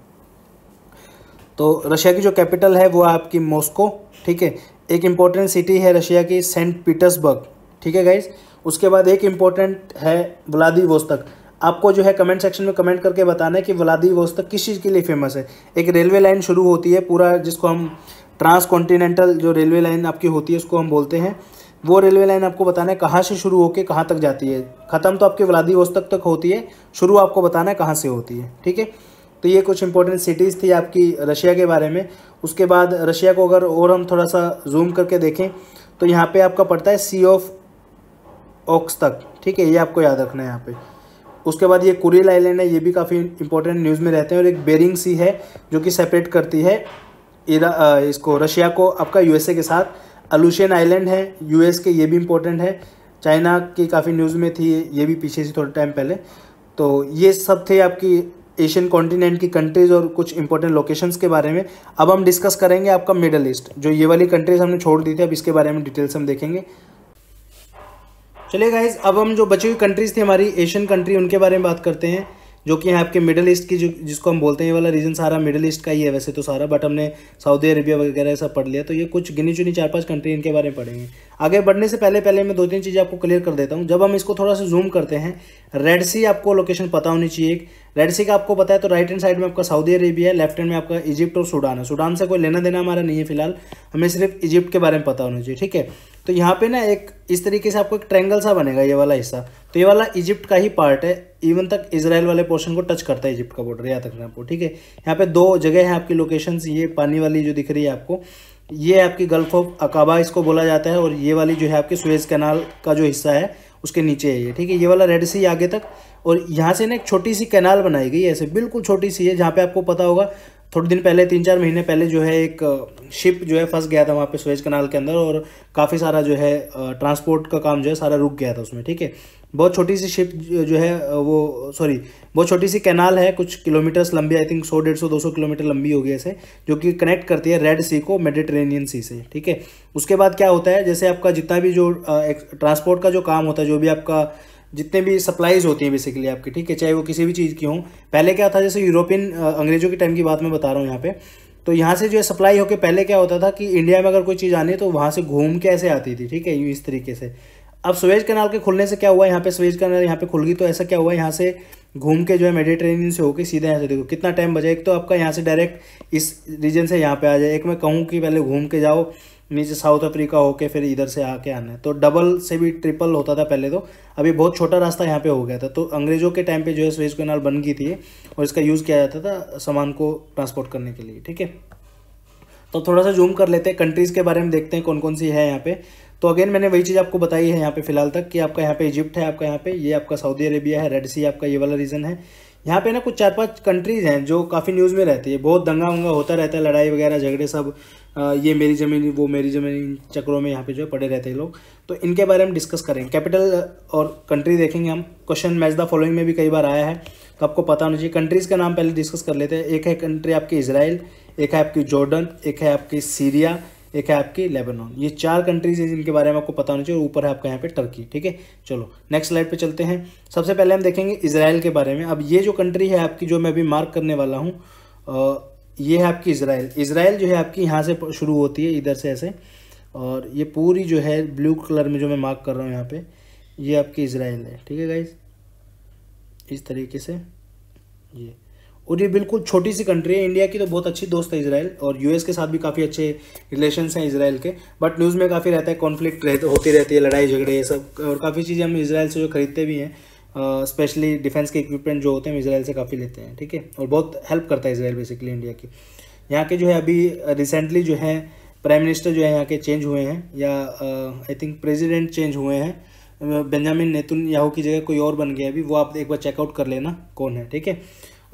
तो रशिया की जो कैपिटल है वो आपकी मॉस्को, ठीक है। एक इम्पॉर्टेंट सिटी है रशिया की सेंट पीटर्सबर्ग, ठीक है गाइज। उसके बाद एक इम्पॉर्टेंट है व्लादिवोस्तोक। आपको जो है कमेंट सेक्शन में कमेंट करके बताना है कि व्लादिवोस्तोक किस चीज़ के लिए फेमस है। एक रेलवे लाइन शुरू होती है पूरा, जिसको हम ट्रांस कॉन्टिनेंटल जो रेलवे लाइन आपकी होती है उसको हम बोलते हैं। वो रेलवे लाइन आपको बताना है कहाँ से शुरू होकर कहाँ तक जाती है। ख़त्म तो आपके व्लादिवोस्तोक तक होती है, शुरू आपको बताना है कहाँ से होती है, ठीक है। तो ये कुछ इंपॉर्टेंट सिटीज़ थी आपकी रशिया के बारे में। उसके बाद रशिया को अगर और हम थोड़ा सा जूम करके देखें तो यहाँ पे आपका पड़ता है सी ऑफ ओक्सतक, ठीक है, ये आपको याद रखना है यहाँ पे। उसके बाद ये कुरिल आइलैंड है, ये भी काफ़ी इंपॉर्टेंट न्यूज़ में रहते हैं। और एक बेरिंग सी है जो कि सेपरेट करती है इसको रशिया को आपका यूएसए के साथ। अलूशियन आइलैंड है यूएस के, ये भी इंपॉर्टेंट है। चाइना की काफ़ी न्यूज़ में थी ये भी पीछे से थोड़े टाइम पहले। तो ये सब थे आपकी एशियन कॉन्टिनेंट की कंट्रीज़ और कुछ इंपॉर्टेंट लोकेशंस के बारे में। अब हम डिस्कस करेंगे आपका मिडल ईस्ट, जो ये वाली कंट्रीज हमने छोड़ दी थी, अब इसके बारे में डिटेल्स हम देखेंगे। चलिए गाइज, अब हम जो बची हुई कंट्रीज़ थी हमारी एशियन कंट्री, उनके बारे में बात करते हैं, जो कि यहाँ आपके मिडल ईस्ट की जिसको हम बोलते हैं। ये वाला रीजन सारा मिडल ईस्ट का ही है वैसे तो सारा, बट हमने सऊदी अरेबिया वगैरह सब पढ़ लिया। तो ये कुछ गिनी चुनी 4-5 कंट्री इनके बारे में पढ़ेंगे। आगे बढ़ने से पहले मैं 2-3 चीज़ें आपको क्लियर कर देता हूँ। जब हम इसको थोड़ा सा जूम करते हैं, रेड सी आपको लोकेशन पता होनी चाहिए। रेड सी का आपको पता है तो राइट हैंड साइड में आपका सऊदी अरेबिया है, लेफ्ट हैंड में आपका इजिप्ट और सूडान है। सूडान से कोई लेना देना हमारा नहीं है फिलहाल, हमें सिर्फ इजिप्ट के बारे में पता होना चाहिए, ठीक है। तो यहाँ पे ना एक इस तरीके से आपको एक ट्रायंगल सा बनेगा ये वाला हिस्सा, तो ये वाला इजिप्ट का ही पार्ट है, इवन तक इजराइल वाले पोर्शन को टच करता है इजिप्ट का बॉर्डर, याद रखना आपको, ठीक है। यहाँ पे 2 जगह है आपकी लोकेशंस, ये पानी वाली जो दिख रही है आपको, ये आपकी गल्फ ऑफ अकाबा इसको बोला जाता है, और ये वाली जो है आपके सुएज कैनाल का जो हिस्सा है उसके नीचे है ये, ठीक है। ये वाला रेड सी आगे तक, और यहाँ से ना एक छोटी सी कैनाल बनाई गई है ऐसे, बिल्कुल छोटी सी है, जहाँ पे आपको पता होगा थोड़े दिन पहले 3-4 महीने पहले जो है एक शिप जो है फंस गया था वहाँ पे सुएज कैनाल के अंदर, और काफ़ी सारा जो है ट्रांसपोर्ट का काम जो है सारा रुक गया था उसमें, ठीक है। बहुत छोटी सी शिप जो है बहुत छोटी सी कैनाल है, कुछ किलोमीटर्स लंबी, आई थिंक 100-150-200 किलोमीटर लंबी होगी ऐसे, जो कि कनेक्ट करती है रेड सी को मेडिटेरेनियन सी से, ठीक है। उसके बाद क्या होता है, जैसे आपका जितना भी जो ट्रांसपोर्ट का जो काम होता है, जो भी आपका जितने भी सप्लाईज होती हैं बेसिकली आपकी, ठीक है, चाहे वो किसी भी चीज़ की हों। पहले क्या था, जैसे यूरोपियन अंग्रेजों के टाइम की बात मैं बता रहा हूँ यहाँ पे, तो यहाँ से जो है सप्लाई होकर पहले क्या होता था कि इंडिया में अगर कोई चीज़ आनी है तो वहाँ से घूम के ऐसे आती थी, ठीक है, इस तरीके से। अब सुएज कैनाल के खुलने से क्या हुआ, यहाँ पे सुएज कैनाल यहाँ पे खुल गई, तो ऐसा क्या हुआ, यहाँ से घूम के जो है मेडिटेरेनियन से होकर सीधा यहाँ से, देखो कितना टाइम बचा। एक तो आपका यहाँ से डायरेक्ट इस रीजन से यहाँ पे आ जाए, एक मैं कहूँ कि पहले घूम के जाओ नीचे साउथ अफ्रीका होके फिर इधर से आके आना है, तो डबल से भी ट्रिपल होता था पहले तो। अभी बहुत छोटा रास्ता यहाँ पे हो गया था, तो अंग्रेजों के टाइम पे जो है सुएज कैनाल बन गई थी, और इसका यूज़ किया जाता था सामान को ट्रांसपोर्ट करने के लिए, ठीक है। तो थोड़ा सा जूम कर लेते हैं, कंट्रीज़ के बारे में देखते हैं कौन कौन सी है यहाँ पे। तो अगेन मैंने वही चीज़ आपको बताई है यहाँ पे फिलहाल तक कि आपका यहाँ पे इजिप्ट है, आपका यहाँ पे ये आपका सऊदी अरेबिया है, रेड सी आपका ये वाला रीजन है। यहाँ पे ना कुछ 4-5 कंट्रीज़ हैं जो काफ़ी न्यूज़ में रहती है, बहुत दंगा वंगा होता रहता है, लड़ाई वगैरह झगड़े सब, ये मेरी ज़मीन वो मेरी ज़मीन चक्रों में यहाँ पे जो है पड़े रहते हैं लोग। तो इनके बारे में डिस्कस करेंगे, कैपिटल और कंट्री देखेंगे हम। क्वेश्चन मैच द फॉलोइंग में भी कई बार आया है, तो आपको पता होना चाहिए। कंट्रीज़ का नाम पहले डिस्कस कर लेते हैं। एक है कंट्री आपकी इजराइल, एक है आपकी जॉर्डन, एक है आपकी सीरिया, एक है आपकी लेबनान। ये 4 कंट्रीज हैं जिनके बारे में आपको पता होना चाहिए। और ऊपर है आपका यहाँ पे टर्की, ठीक है। चलो नेक्स्ट स्लाइड पे चलते हैं। सबसे पहले हम देखेंगे इजराइल के बारे में। अब ये जो कंट्री है आपकी जो मैं अभी मार्क करने वाला हूँ, ये है आपकी इजराइल। इजराइल जो है आपकी यहाँ से शुरू होती है, इधर से ऐसे, और ये पूरी जो है ब्लू कलर में जो मैं मार्क कर रहा हूँ यहाँ पे, ये आपकी इजराइल है, ठीक है गाइज, इस तरीके से ये। और ये बिल्कुल छोटी सी कंट्री है, इंडिया की तो बहुत अच्छी दोस्त है इजराइल, और यूएस के साथ भी काफ़ी अच्छे रिलेशंस हैं इजराइल के। बट न्यूज़ में काफ़ी रहता है, कॉन्फ्लिक्ट होती रहती है, लड़ाई झगड़े ये सब, और काफ़ी चीज़ें हम इजराइल से जो खरीदते भी हैं, स्पेशली डिफेंस के इक्विपमेंट जो होते हैं हम इजराइल से काफ़ी लेते हैं, ठीक है। और बहुत हेल्प करता है इजराइल बेसिकली इंडिया की। यहाँ के जो है अभी रिसेंटली जो है प्राइम मिनिस्टर जो है यहाँ के चेंज हुए हैं, या आई थिंक प्रेसिडेंट चेंज हुए हैं। बेंजामिन नेतन्याहू की जगह कोई और बन गया अभी, वो आप एक बार चेकआउट कर लेना कौन है, ठीक है।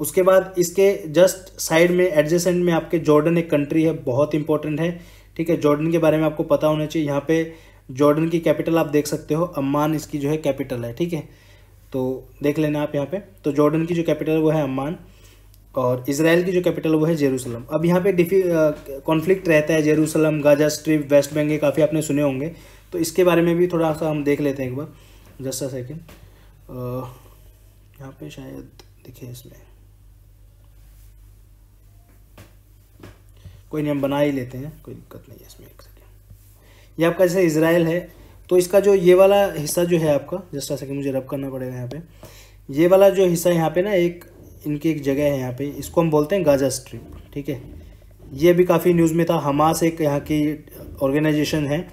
उसके बाद इसके जस्ट साइड में एडजेसेंट में आपके जॉर्डन एक कंट्री है, बहुत इंपॉर्टेंट है, ठीक है। जॉर्डन के बारे में आपको पता होना चाहिए। यहाँ पे जॉर्डन की कैपिटल आप देख सकते हो, अम्मान इसकी जो है कैपिटल है, ठीक है। तो देख लेना आप यहाँ पे। तो जॉर्डन की जो कैपिटल है वो है अम्मान, और इजराइल की जो कैपिटल है वो है जेरूसलम। अब यहाँ पे कॉन्फ्लिक्ट रहता है, Jerusalem, Gaza strip, West Bank, ये काफ़ी आपने सुने होंगे। तो इसके बारे में भी थोड़ा सा हम देख लेते हैं एक बार, जस्ट अ सेकेंड। यहाँ पे शायद दिखे इसमें, कोई नहीं हम बना ही लेते हैं, कोई दिक्कत नहीं है इसमें। एक सेकेंड, ये आपका जैसे इजराइल है, तो इसका जो ये वाला हिस्सा जो है आपका, जस्ट अ सेकेंड मुझे रब करना पड़ेगा यहाँ पे, ये वाला जो हिस्सा यहाँ पे ना एक इनकी एक जगह है यहाँ पे, इसको हम बोलते हैं गाजा स्ट्रिप, ठीक है। ये भी काफ़ी न्यूज़ में था। हमास एक यहाँ की ऑर्गेनाइजेशन है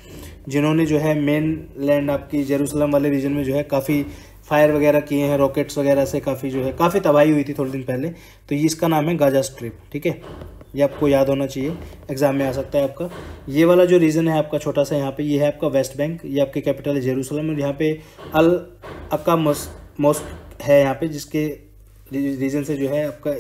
जिन्होंने जो है मेन लैंड आपकी जेरूसलम वाले रीजन में जो है काफ़ी फायर वगैरह किए हैं, रॉकेट्स वगैरह से काफ़ी जो है काफ़ी तबाही हुई थी थोड़े दिन पहले। तो ये इसका नाम है गाजा स्ट्रिप, ठीक है। ये आपको याद होना चाहिए, एग्जाम में आ सकता है आपका। ये वाला जो रीजन है आपका छोटा सा यहाँ पे, ये है आपका वेस्ट बैंक, ये आपकी कैपिटल है जेरूसलम, और यहाँ पे अल अक्का मॉस्क है यहाँ पे, जिसके रीजन से जो है आपका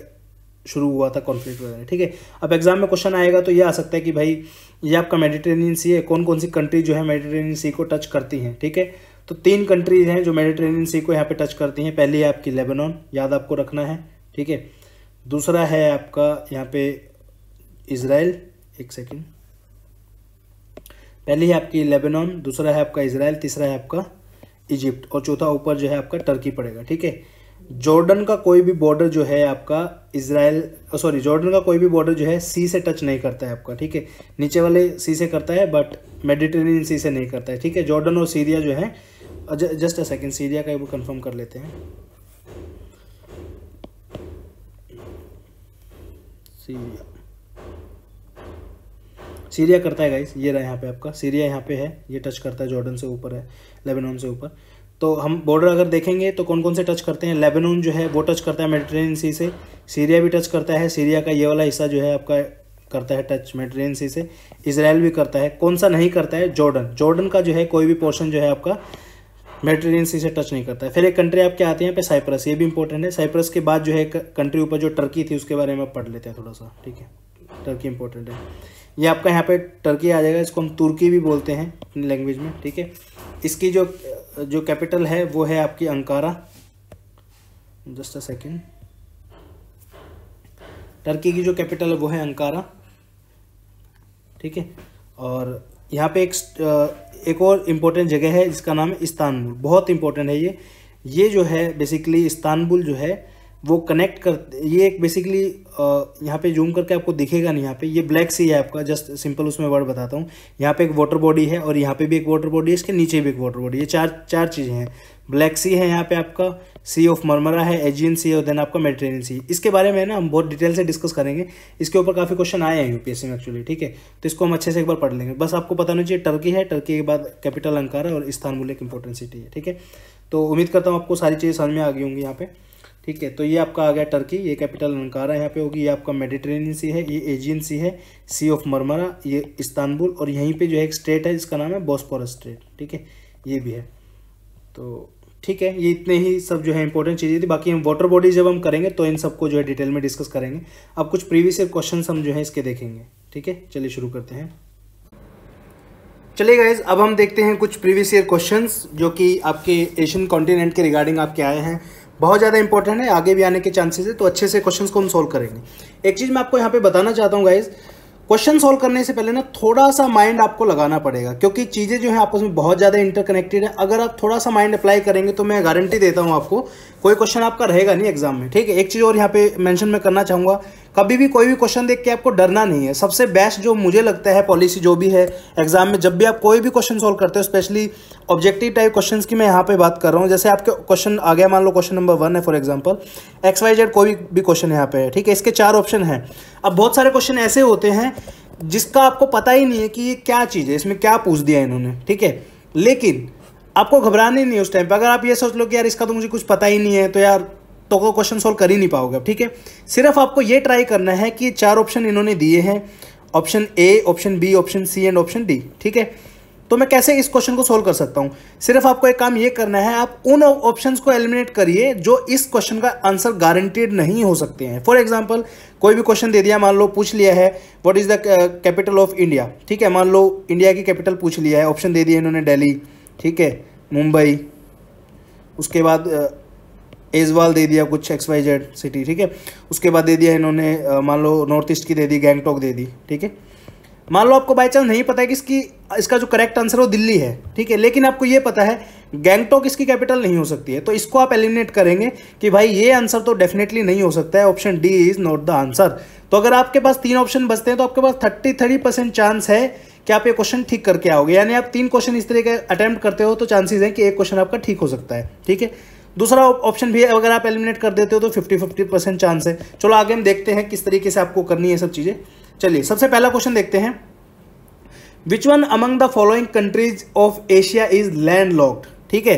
शुरू हुआ था कॉन्फ्लिक्ट वगैरह, ठीक है। अब एग्जाम में क्वेश्चन आएगा तो ये आ सकता है कि भाई ये आपका मेडिटेरेनियन सी है, कौन कौन सी कंट्री जो है मेडिटेरेनियन सी को टच करती हैं, ठीक है। तो 3 कंट्रीज हैं जो मेडिटेरेनियन सी को यहाँ पे टच करती हैं। पहली है आपकी लेबनान, याद आपको रखना है, ठीक है। दूसरा है आपका यहाँ पे इजराइल, एक सेकेंड, पहली है आपकी लेबनान, दूसरा है आपका इजराइल, तीसरा है आपका इजिप्ट, और चौथा ऊपर जो है आपका टर्की पड़ेगा, ठीक है। जॉर्डन का कोई भी बॉर्डर जो है आपका जॉर्डन का कोई भी बॉर्डर जो है सी से टच नहीं करता है आपका, ठीक है। नीचे वाले सी से करता है बट मेडिटेरेनियन सी से नहीं करता है, ठीक है। जॉर्डन और सीरिया जो है, जस्ट अ सेकेंड, सीरिया का वो कंफर्म कर लेते हैं। सीरिया करता है गाइस, ये रहा यहाँ पे आपका सीरिया, यहाँ पे है, ये टच करता है जॉर्डन से ऊपर है, लेबनान से ऊपर। तो हम बॉर्डर अगर देखेंगे तो कौन कौन से टच करते हैं, लेबनान जो है वो टच करता है मेडिटेरेनियन सी से, सीरिया भी टच करता है, सीरिया का ये वाला हिस्सा जो है आपका करता है टच मेडिटेरेनियन सी से, इजराइल भी करता है। कौन सा नहीं करता है, जॉर्डन। जॉर्डन का जो है कोई भी पोर्शन जो है आपका मेडिटेरेनियन सी से टच नहीं करता है। फिर एक कंट्री आपके आती है यहाँ पे साइप्रस, ये भी इंपॉर्टेंट है। साइप्रस के बाद जो है कंट्री ऊपर जो टर्की थी उसके बारे में पढ़ लेते हैं थोड़ा सा, ठीक है। टर्की इंपॉर्टेंट है, ये आपका यहाँ पे टर्की आ जाएगा, इसको हम तुर्की भी बोलते हैं अपनी लैंग्वेज में, ठीक है। इसकी जो कैपिटल है वो है आपकी Ankara, just a second, Turkey की जो कैपिटल है वो है अंकारा, ठीक है। और यहाँ पे एक और इम्पोर्टेंट जगह है जिसका नाम है इस्तांबुल, बहुत इंपॉर्टेंट है ये जो है बेसिकली इस्तांबुल जो है वो कनेक्ट कर, ये एक बेसिकली यहाँ पे जूम करके आपको दिखेगा नहीं, यहाँ पे ये ब्लैक सी है आपका, जस्ट सिंपल उसमें वर्ड बताता हूँ। यहाँ पे एक वाटर बॉडी है और यहाँ पे भी एक वाटर बॉडी है, इसके नीचे भी एक वाटर बॉडी, ये चार चीज़ें हैं। ब्लैक सी है यहाँ पे आपका, सी ऑफ मरमरा है, एजियन सी और देन आपका मेडिटेरेनियन सी। इसके बारे में ना हम बहुत डिटेल से डिस्कस करेंगे, इसके ऊपर काफ़ी क्वेश्चन आए हैं यूपीएससी में एक्चुअली, ठीक है। तो इसको हम अच्छे से एक बार पढ़ लेंगे। बस आपको पता होना चाहिए टर्की है, टर्की के बाद कैपिटल अंकारा और इस्तांबुल एक इंपॉर्टेंट सिटी है, ठीक है। तो उम्मीद करता हूँ आपको सारी चीज़ें समझ में आ गई होंगी यहाँ पे, ठीक है। तो ये आपका आ गया टर्की, ये कैपिटल अंकारा यहाँ पे होगी। ये आपका मेडिटेरेनियन सी है, ये एजियन सी है, सी ऑफ मरमरा, ये इस्तांबुल, और यहीं पे जो है एक स्टेट है जिसका नाम है बॉस्फोरस स्टेट, ठीक है, ये भी है। तो ठीक है, ये इतने ही सब जो है इंपॉर्टेंट चीज़ें थी। बाकी हम वाटर बॉडी जब हम करेंगे तो इन सबको जो है डिटेल में डिस्कस करेंगे। अब कुछ प्रीवियस ईयर क्वेश्चन हम जो है इसके देखेंगे, ठीक है। चलिए शुरू करते हैं। चलिए गाइज, अब हम देखते हैं कुछ प्रीवियस ईयर क्वेश्चंस जो कि आपके एशियन कॉन्टिनेंट के रिगार्डिंग आपके आए हैं। बहुत ज़्यादा इंपॉर्टेंट है, आगे भी आने के चांसेस है, तो अच्छे से क्वेश्चंस को हम सोल्व करेंगे। एक चीज़ मैं आपको यहाँ पे बताना चाहता हूँ गाइज, क्वेश्चन सोल्व करने से पहले ना थोड़ा सा माइंड आपको लगाना पड़ेगा, क्योंकि चीज़ें जो है आपस में बहुत ज़्यादा इंटरकनेक्टेड है। अगर आप थोड़ा सा माइंड अप्लाई करेंगे तो मैं गारंटी देता हूँ आपको कोई क्वेश्चन आपका रहेगा नहीं एग्जाम में, ठीक है। एक चीज़ और यहाँ पे मेंशन मैं करना चाहूँगा, कभी भी कोई भी क्वेश्चन देख के आपको डरना नहीं है। सबसे बेस्ट जो मुझे लगता है पॉलिसी जो भी है एग्जाम में, जब भी आप कोई भी क्वेश्चन सोल्व करते हो, स्पेशली ऑब्जेक्टिव टाइप क्वेश्चंस की मैं यहाँ पे बात कर रहा हूँ। जैसे आपके क्वेश्चन आ गया, मान लो क्वेश्चन नंबर 1 है फॉर एग्जांपल, XYZ कोई भी क्वेश्चन यहाँ पे है, ठीक है। इसके 4 ऑप्शन हैं। अब बहुत सारे क्वेश्चन ऐसे होते हैं जिसका आपको पता ही नहीं है कि ये क्या चीज़ है, इसमें क्या पूछ दिया इन्होंने, ठीक है। लेकिन आपको घबराना ही नहीं उस टाइम पे। अगर आप ये सोच लो कि यार इसका तो मुझे कुछ पता ही नहीं है, तो यार तो को क्वेश्चन सोल्व कर ही नहीं पाओगे, ठीक है। सिर्फ आपको ये ट्राई करना है कि 4 ऑप्शन इन्होंने दिए हैं, option A, option B, option C and option D, ठीक है। तो मैं कैसे इस क्वेश्चन को सोल्व कर सकता हूँ? सिर्फ आपको एक काम ये करना है, आप उन ऑप्शंस को एलिमिनेट करिए जो इस क्वेश्चन का आंसर गारंटीड नहीं हो सकते हैं। फॉर एग्जांपल कोई भी क्वेश्चन दे दिया, मान लो पूछ लिया है what is the capital of India, ठीक है। मान लो इंडिया की कैपिटल पूछ लिया है, ऑप्शन दे दिए इन्होंने दिल्ली, ठीक है, मुंबई, उसके बाद एजवाल दे दिया कुछ XYZ सिटी, ठीक है। उसके बाद दे दिया इन्होंने मान लो नॉर्थ ईस्ट की दे दी, गैंगटॉक दे दी, ठीक है। मान लो आपको बाई चांस नहीं पता है कि इसका जो करेक्ट आंसर है वो दिल्ली है, ठीक है, लेकिन आपको ये पता है गैंगटॉक इसकी कैपिटल नहीं हो सकती है, तो इसको आप एलिमिनेट करेंगे कि भाई ये आंसर तो डेफिनेटली नहीं हो सकता है, option D is not the answer. तो अगर आपके पास 3 ऑप्शन बचते हैं तो आपके पास 33% चांस है कि आप ये क्वेश्चन ठीक करके आओगे। यानी आप 3 क्वेश्चन इस तरह के अटेम्प्ट करते हो तो चांसेस है कि एक क्वेश्चन आपका ठीक हो सकता है, ठीक है। दूसरा ऑप्शन भी अगर आप एलिमिनेट कर देते हो तो 50-50% चांस है। चलो आगे हम देखते हैं किस तरीके से आपको करनी है सब चीज़ें। चलिए सबसे पहला क्वेश्चन देखते हैं, which one among the following countries of Asia is landlocked, ठीक है।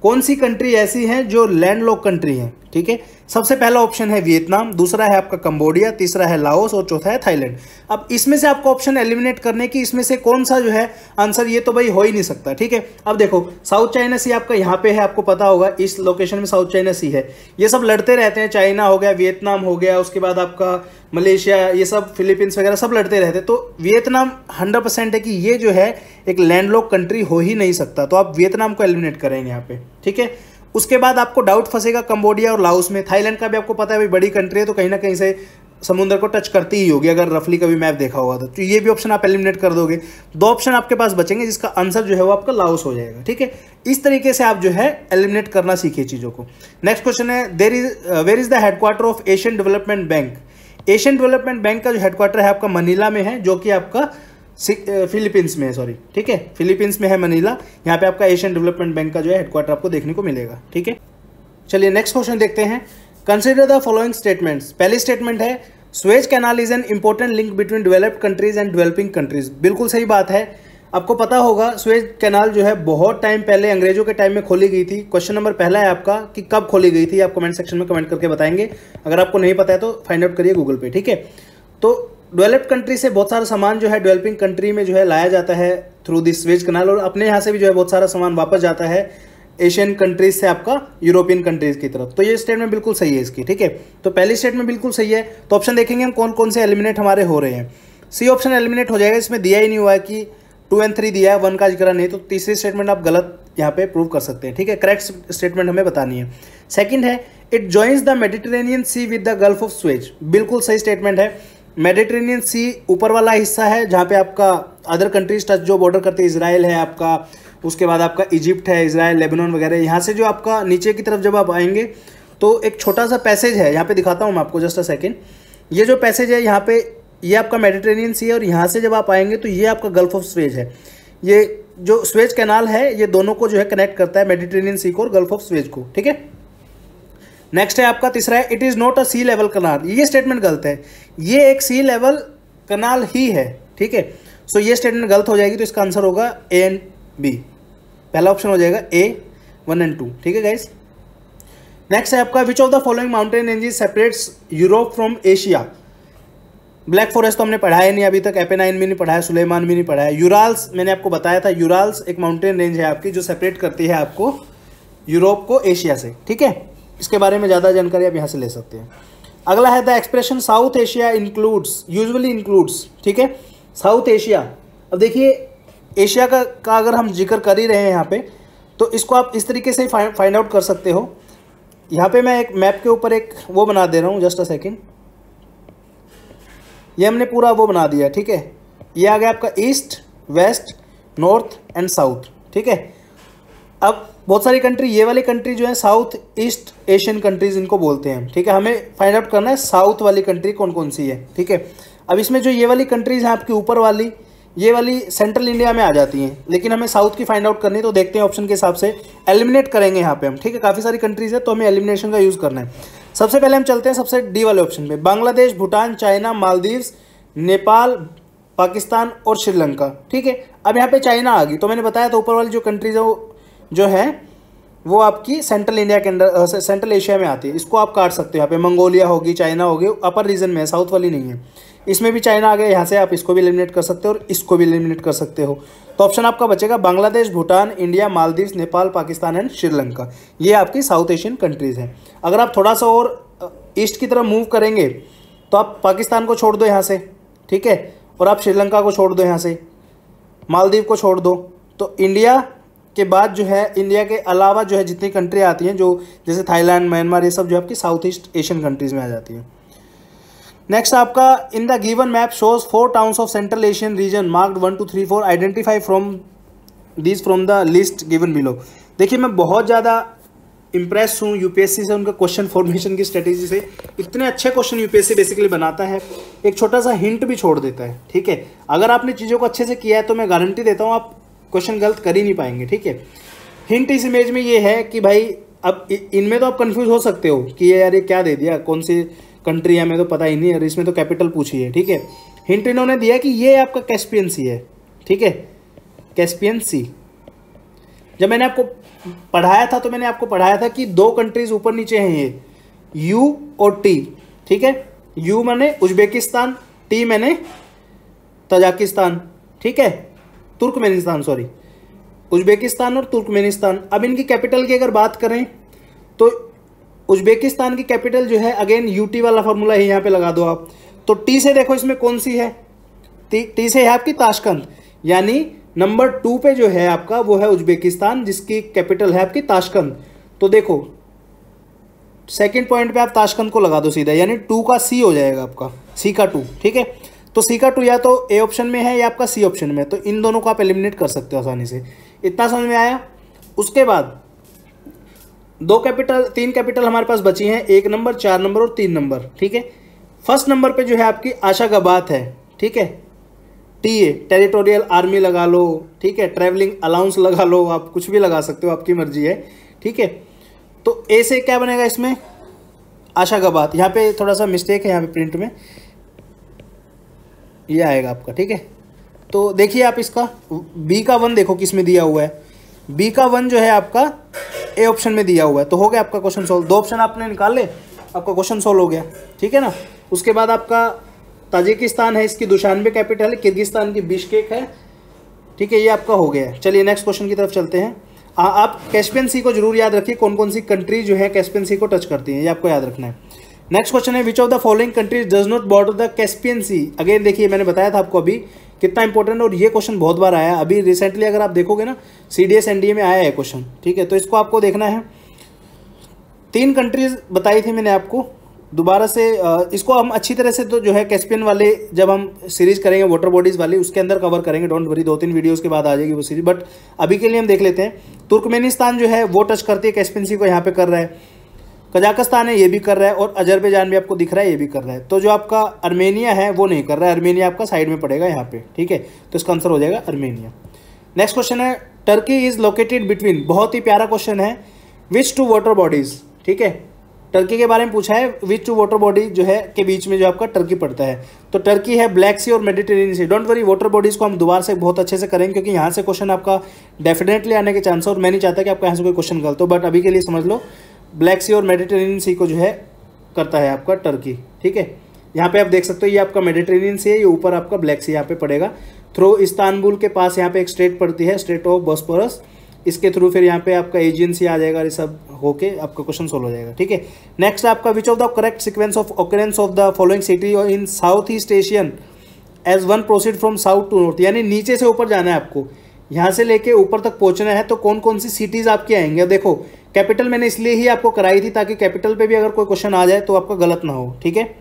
कौन सी कंट्री ऐसी है जो लैंडलॉक कंट्री है, ठीक है। सबसे पहला ऑप्शन है वियतनाम, दूसरा है आपका कंबोडिया, तीसरा है लाओस और चौथा है थाईलैंड। अब इसमें से आपको ऑप्शन एलिमिनेट करने की, इसमें से कौन सा जो है आंसर, ये तो भाई हो ही नहीं सकता, ठीक है। अब देखो साउथ चाइना सी आपका यहाँ पे है, आपको पता होगा इस लोकेशन में साउथ चाइना सी है। ये सब लड़ते रहते हैं, चाइना हो गया, वियतनाम हो गया, उसके बाद आपका मलेशिया, ये सब फिलीपींस वगैरह सब लड़ते रहते हैं। तो वियतनाम 100% है कि ये जो है एक लैंडलॉक कंट्री हो ही नहीं सकता, तो आप वियतनाम को एलिमिनेट करेंगे यहाँ पे, ठीक है। उसके बाद आपको डाउट फंसेगा कंबोडिया और लाओस में। थाईलैंड का भी आपको पता है भाई बड़ी कंट्री है, तो कहीं ना कहीं से समुद्र को टच करती ही होगी, अगर रफली कभी मैप देखा होगा तो ये भी ऑप्शन आप एलिमिनेट कर दोगे। 2 ऑप्शन आपके पास बचेंगे जिसका आंसर जो है वो आपका लाओस हो जाएगा, ठीक है। इस तरीके से आप जो है एलिमिनेट करना सीखिए चीज़ों को। नेक्स्ट क्वेश्चन है, where is the headquarter of Asian Development Bank. Asian Development Bank का जो हेडक्वार्टर है आपका मनीला में है, जो कि आपका फिलीपींस में है, सॉरी, ठीक है, फिलीपींस में है मनीला। यहाँ पे आपका एशियन डेवलपमेंट बैंक का जो है हेडक्वार्टर आपको देखने को मिलेगा, ठीक है। चलिए नेक्स्ट क्वेश्चन देखते हैं, कंसिडर द फॉलोइंग स्टेटमेंट्स। पहली स्टेटमेंट है Suez canal is an important link between developed countries and developing countries. बिल्कुल सही बात है, आपको पता होगा स्वेज कैनाल जो है बहुत टाइम पहले अंग्रेजों के टाइम में खोली गई थी। क्वेश्चन नंबर पहला है आपका कि कब खोली गई थी, आप कमेंट सेक्शन में कमेंट करके बताएंगे। अगर आपको नहीं पता है तो फाइंड आउट करिए गूगल पे, ठीक है। तो डेवलप्ड कंट्री से बहुत सारा सामान जो है डेवलपिंग कंट्री में जो है लाया जाता है थ्रू दिस स्वेज कैनाल, और अपने यहाँ से भी जो है बहुत सारा सामान वापस जाता है एशियन कंट्रीज से आपका यूरोपियन कंट्रीज की तरफ। तो ये स्टेटमेंट बिल्कुल सही है इसकी, ठीक है। तो पहली स्टेटमेंट बिल्कुल सही है। तो ऑप्शन देखेंगे हम कौन कौन से एलिमिनेट हमारे हो रहे हैं। सी ऑप्शन एलिमिनेट हो जाएगा, इसमें दिया ही नहीं हुआ है कि 2 और 3 दिया है, 1 का जिक्र नहीं, तो तीसरी स्टेटमेंट आप गलत यहाँ पे प्रूव कर सकते हैं, ठीक है। करेक्ट स्टेटमेंट हमें बतानी है। सेकंड है it joins the Mediterranean Sea with the Gulf of Suez. बिल्कुल सही स्टेटमेंट है। मेडिटेरेनियन सी ऊपर वाला हिस्सा है जहाँ पे आपका अदर कंट्रीज टच जो बॉर्डर करते हैं, इजराइल है आपका, उसके बाद आपका इजिप्ट है, इजराइल, लेबनान वगैरह। यहाँ से जो आपका नीचे की तरफ जब आप आएंगे तो एक छोटा सा पैसेज है, यहाँ पे दिखाता हूँ मैं आपको, जस्ट अ सेकेंड। ये जो पैसेज है यहाँ पे, ये आपका मेडिटेरेनियन सी है, और यहाँ से जब आप आएंगे तो ये आपका गल्फ ऑफ स्वेज है। ये जो स्वेज कैनाल है ये दोनों को जो है कनेक्ट करता है, मेडिटेरेनियन सी को और गल्फ ऑफ स्वेज को, ठीक है। नेक्स्ट है आपका तीसरा है it is not a sea level canal. ये स्टेटमेंट गलत है, ये एक सी लेवल कनाल ही है, ठीक है। सो ये स्टेटमेंट गलत हो जाएगी, तो इसका आंसर होगा ए एंड बी। पहला ऑप्शन हो जाएगा ए 1 और 2, ठीक है गाइस। नेक्स्ट है आपका which of the following mountain ranges separates Europe from Asia. Black forest तो हमने पढ़ाया नहीं अभी तक, एपेनाइन भी नहीं पढ़ाया, सुलेमान भी नहीं पढ़ाया। यूराल्स मैंने आपको बताया था, यूराल्स एक माउंटेन रेंज है आपकी जो सेपरेट करती है आपको यूरोप को एशिया से, ठीक है। इसके बारे में ज़्यादा जानकारी आप यहाँ से ले सकते हैं। अगला है the expression south Asia includes, usually includes, ठीक है। साउथ एशिया, अब देखिए एशिया का अगर हम जिक्र कर ही रहे हैं यहाँ पे, तो इसको आप इस तरीके से फाइंड आउट कर सकते हो। यहाँ पे मैं एक मैप के ऊपर एक वो बना दे रहा हूँ, जस्ट अ सेकेंड। ये हमने पूरा वो बना दिया, ठीक है। ये आ गया आपका east, west, north and south, ठीक है। अब बहुत सारी कंट्री, ये वाली कंट्री जो है साउथ ईस्ट एशियन कंट्रीज इनको बोलते हैं, ठीक है। हमें फाइंड आउट करना है साउथ वाली कंट्री कौन कौन सी है, ठीक है। अब इसमें जो ये वाली कंट्रीज हैं आपकी ऊपर वाली, ये वाली सेंट्रल इंडिया में आ जाती हैं, लेकिन हमें साउथ की फाइंड आउट करनी है। तो देखते हैं ऑप्शन के हिसाब से, एलिमिनेट करेंगे यहाँ पे हम, ठीक है। काफ़ी सारी कंट्रीज है तो हमें एलिमिनेशन का यूज़ करना है। सबसे पहले हम चलते हैं सबसे डी वाले ऑप्शन पे, बांग्लादेश, भूटान, चाइना, मालदीव्स, नेपाल, पाकिस्तान और श्रीलंका, ठीक है। अब यहाँ पे चाइना आ गई, तो मैंने बताया था ऊपर वाली जो कंट्रीज है जो है वो आपकी सेंट्रल इंडिया के अंदर, सेंट्रल एशिया में आती है। इसको आप काट सकते हो, यहाँ पे मंगोलिया होगी, चाइना होगी, अपर रीजन में है, साउथ वाली नहीं है। इसमें भी चाइना आ गया, यहाँ से आप इसको भी एलिमिनेट कर सकते हो और इसको भी एलिमिनेट कर सकते हो। तो ऑप्शन आपका बचेगा बांग्लादेश, भूटान, इंडिया, मालदीव्स, नेपाल, पाकिस्तान एंड श्रीलंका। ये आपकी साउथ एशियन कंट्रीज़ हैं। अगर आप थोड़ा सा और ईस्ट की तरफ मूव करेंगे तो आप पाकिस्तान को छोड़ दो यहाँ से, ठीक है, और आप श्रीलंका को छोड़ दो यहाँ से, मालदीव को छोड़ दो। तो इंडिया के बाद जो है, इंडिया के अलावा जो है जितनी कंट्री आती हैं, जो जैसे थाईलैंड, म्यांमार, ये सब जो आपकी साउथ ईस्ट एशियन कंट्रीज़ में आ जाती हैं। नेक्स्ट आपका in the given map shows 4 towns of central Asian region marked 1 2 3 4 identify from the list given below. देखिए मैं बहुत ज़्यादा इंप्रेस हूँ यूपीएससी से, उनका क्वेश्चन फॉर्मेशन की स्ट्रेटेजी से। इतने अच्छे क्वेश्चन यूपीएससी बेसिकली बनाता है, एक छोटा सा हिंट भी छोड़ देता है, ठीक है। अगर आपने चीज़ों को अच्छे से किया है तो मैं गारंटी देता हूँ आप क्वेश्चन गलत कर ही नहीं पाएंगे, ठीक है। हिंट इस इमेज में ये है कि भाई अब इनमें तो आप कंफ्यूज हो सकते हो कि ये यार ये क्या दे दिया, कौन सी कंट्री है, हमें तो पता ही नहीं है, और इसमें तो कैपिटल पूछी है, ठीक है। हिंट इन्होंने दिया कि ये आपका कैस्पियन सी है, ठीक है, कैस्पियन सी। जब मैंने आपको पढ़ाया था तो मैंने आपको पढ़ाया था कि 2 कंट्रीज ऊपर नीचे हैं, ये यू और टी, ठीक है। यू मैंने उज्बेकिस्तान, टी मैंने तजाकिस्तान, ठीक है, तुर्कमेनिस्तान, सॉरी, उज्बेकिस्तान और तुर्कमेनिस्तान। अब इनकी कैपिटल की अगर बात करें तो उज्बेकिस्तान की कैपिटल जो है, अगेन यूटी वाला फॉर्मूला ही यहाँ पे लगा दो आप। तो टी से देखो इसमें कौन सी है, टी से है आपकी ताशकंद, यानी नंबर 2 पे जो है आपका वो है उज्बेकिस्तान, जिसकी कैपिटल है आपकी ताशकंद। तो देखो सेकंड पॉइंट पे आप ताशकंद को लगा दो सीधा, यानी 2 का सी हो जाएगा आपका, सी का 2, ठीक है। तो सी का 2 या तो ए ऑप्शन में है या आपका सी ऑप्शन में है, तो इन दोनों को आप एलिमिनेट कर सकते हो आसानी से। इतना समझ में आया। उसके बाद 3 कैपिटल हमारे पास बची हैं, 1 नंबर, 4 नंबर और 3 नंबर, ठीक है। फर्स्ट नंबर पे जो है आपकी आशागाबाद है, ठीक है, टीए, टेरिटोरियल आर्मी लगा लो, ठीक है, ट्रैवलिंग अलाउंस लगा लो, आप कुछ भी लगा सकते हो, आपकी मर्जी है, ठीक है। तो ए से क्या बनेगा इसमें, आशागाबाद। यहाँ पे थोड़ा सा मिस्टेक है, यहाँ पे प्रिंट में ये आएगा आपका, ठीक है। तो देखिए आप इसका बी का 1 देखो किस में दिया हुआ है, बी का 1 जो है आपका ए ऑप्शन में दिया हुआ है। तो हो गया आपका क्वेश्चन सॉल्व, 2 ऑप्शन आपने निकाल ले, आपका क्वेश्चन सॉल्व हो गया, ठीक है ना। उसके बाद आपका ताजिकिस्तान है, इसकी दुशानबे कैपिटल है, किर्गिस्तान की बिश्केक है, ठीक है, ये आपका हो गया है। चलिए नेक्स्ट क्वेश्चन की तरफ चलते हैं। आप कैस्पियन सी को जरूर याद रखिए, कौन कौन सी कंट्री जो है कैस्पियन सी को टच करती हैं, ये आपको याद रखना है। नेक्स्ट क्वेश्चन है which of the following countries does not border the Caspian Sea. Again देखिए मैंने बताया था आपको अभी कितना इंपॉर्टेंट, और ये क्वेश्चन बहुत बार आया अभी रिसेंटली, अगर आप देखोगे ना CDS NDA में आया है क्वेश्चन, ठीक है। तो इसको आपको देखना है। 3 कंट्रीज बताई थी मैंने आपको, दोबारा से इसको हम अच्छी तरह से तो जो है कैस्पियन वाले जब हम सीरीज करेंगे वाटर बॉडीज़ वाली, उसके अंदर कवर करेंगे, डोंट वरी, 2-3 वीडियोस के बाद आ जाएगी वो सीरीज। बट अभी के लिए हम देख लेते हैं। तुर्कमेनिस्तान जो है वो टच करती है कैस्पियन सी को, यहाँ पे कर रहा है। कजाकिस्तान है, ये भी कर रहा है, और अजरबैजान भी आपको दिख रहा है, ये भी कर रहा है। तो जो आपका अर्मेनिया है वो नहीं कर रहा है, अर्मेनिया आपका साइड में पड़ेगा यहाँ पे, ठीक है। तो इसका आंसर हो जाएगा अर्मेनिया। नेक्स्ट क्वेश्चन है टर्की इज लोकेटेड बिटवीन, बहुत ही प्यारा क्वेश्चन है, विच 2 वाटर बॉडीज, ठीक है। टर्की के बारे में पूछा है, विच 2 वाटर बॉडी जो है के बीच में जो आपका टर्की पड़ता है। तो टर्की है ब्लैक सी और Mediterranean Sea. Don't worry, water bodies को हम दोबारा से बहुत अच्छे से करेंगे, क्योंकि यहाँ से क्वेश्चन आपका डेफिनेटली आने के चांस है, और मैं नहीं चाहता कि आपका यहाँ से कोई क्वेश्चन गलत हो। बट अभी के लिए समझ लो ब्लैक सी और मेडिटेरेनियन सी को जो है करता है आपका टर्की। ठीक है, यहाँ पे आप देख सकते हो ये आपका मेडिटेरेनियन सी है, ये ऊपर आपका ब्लैक सी यहाँ पे पड़ेगा। थ्रू इस्तांबुल के पास यहाँ पे एक स्ट्रेट पड़ती है, स्ट्रेट ऑफ बॉस्फोरस, इसके थ्रू फिर यहाँ पे आपका एजियन सी आ जाएगा, ये सब होके आपका क्वेश्चन सोल्व हो जाएगा। ठीक है, नेक्स्ट आपका which of the correct sequence of occurrence of the following city in South East Asian as one proceed from south to north, यानी नीचे से ऊपर जाना है आपको, यहाँ से लेके ऊपर तक पहुंचना है, तो कौन कौन सी सिटीज आपकी आएंगे। अब देखो कैपिटल मैंने इसलिए ही आपको कराई थी ताकि कैपिटल पे भी अगर कोई क्वेश्चन आ जाए तो आपका गलत ना हो। ठीक है,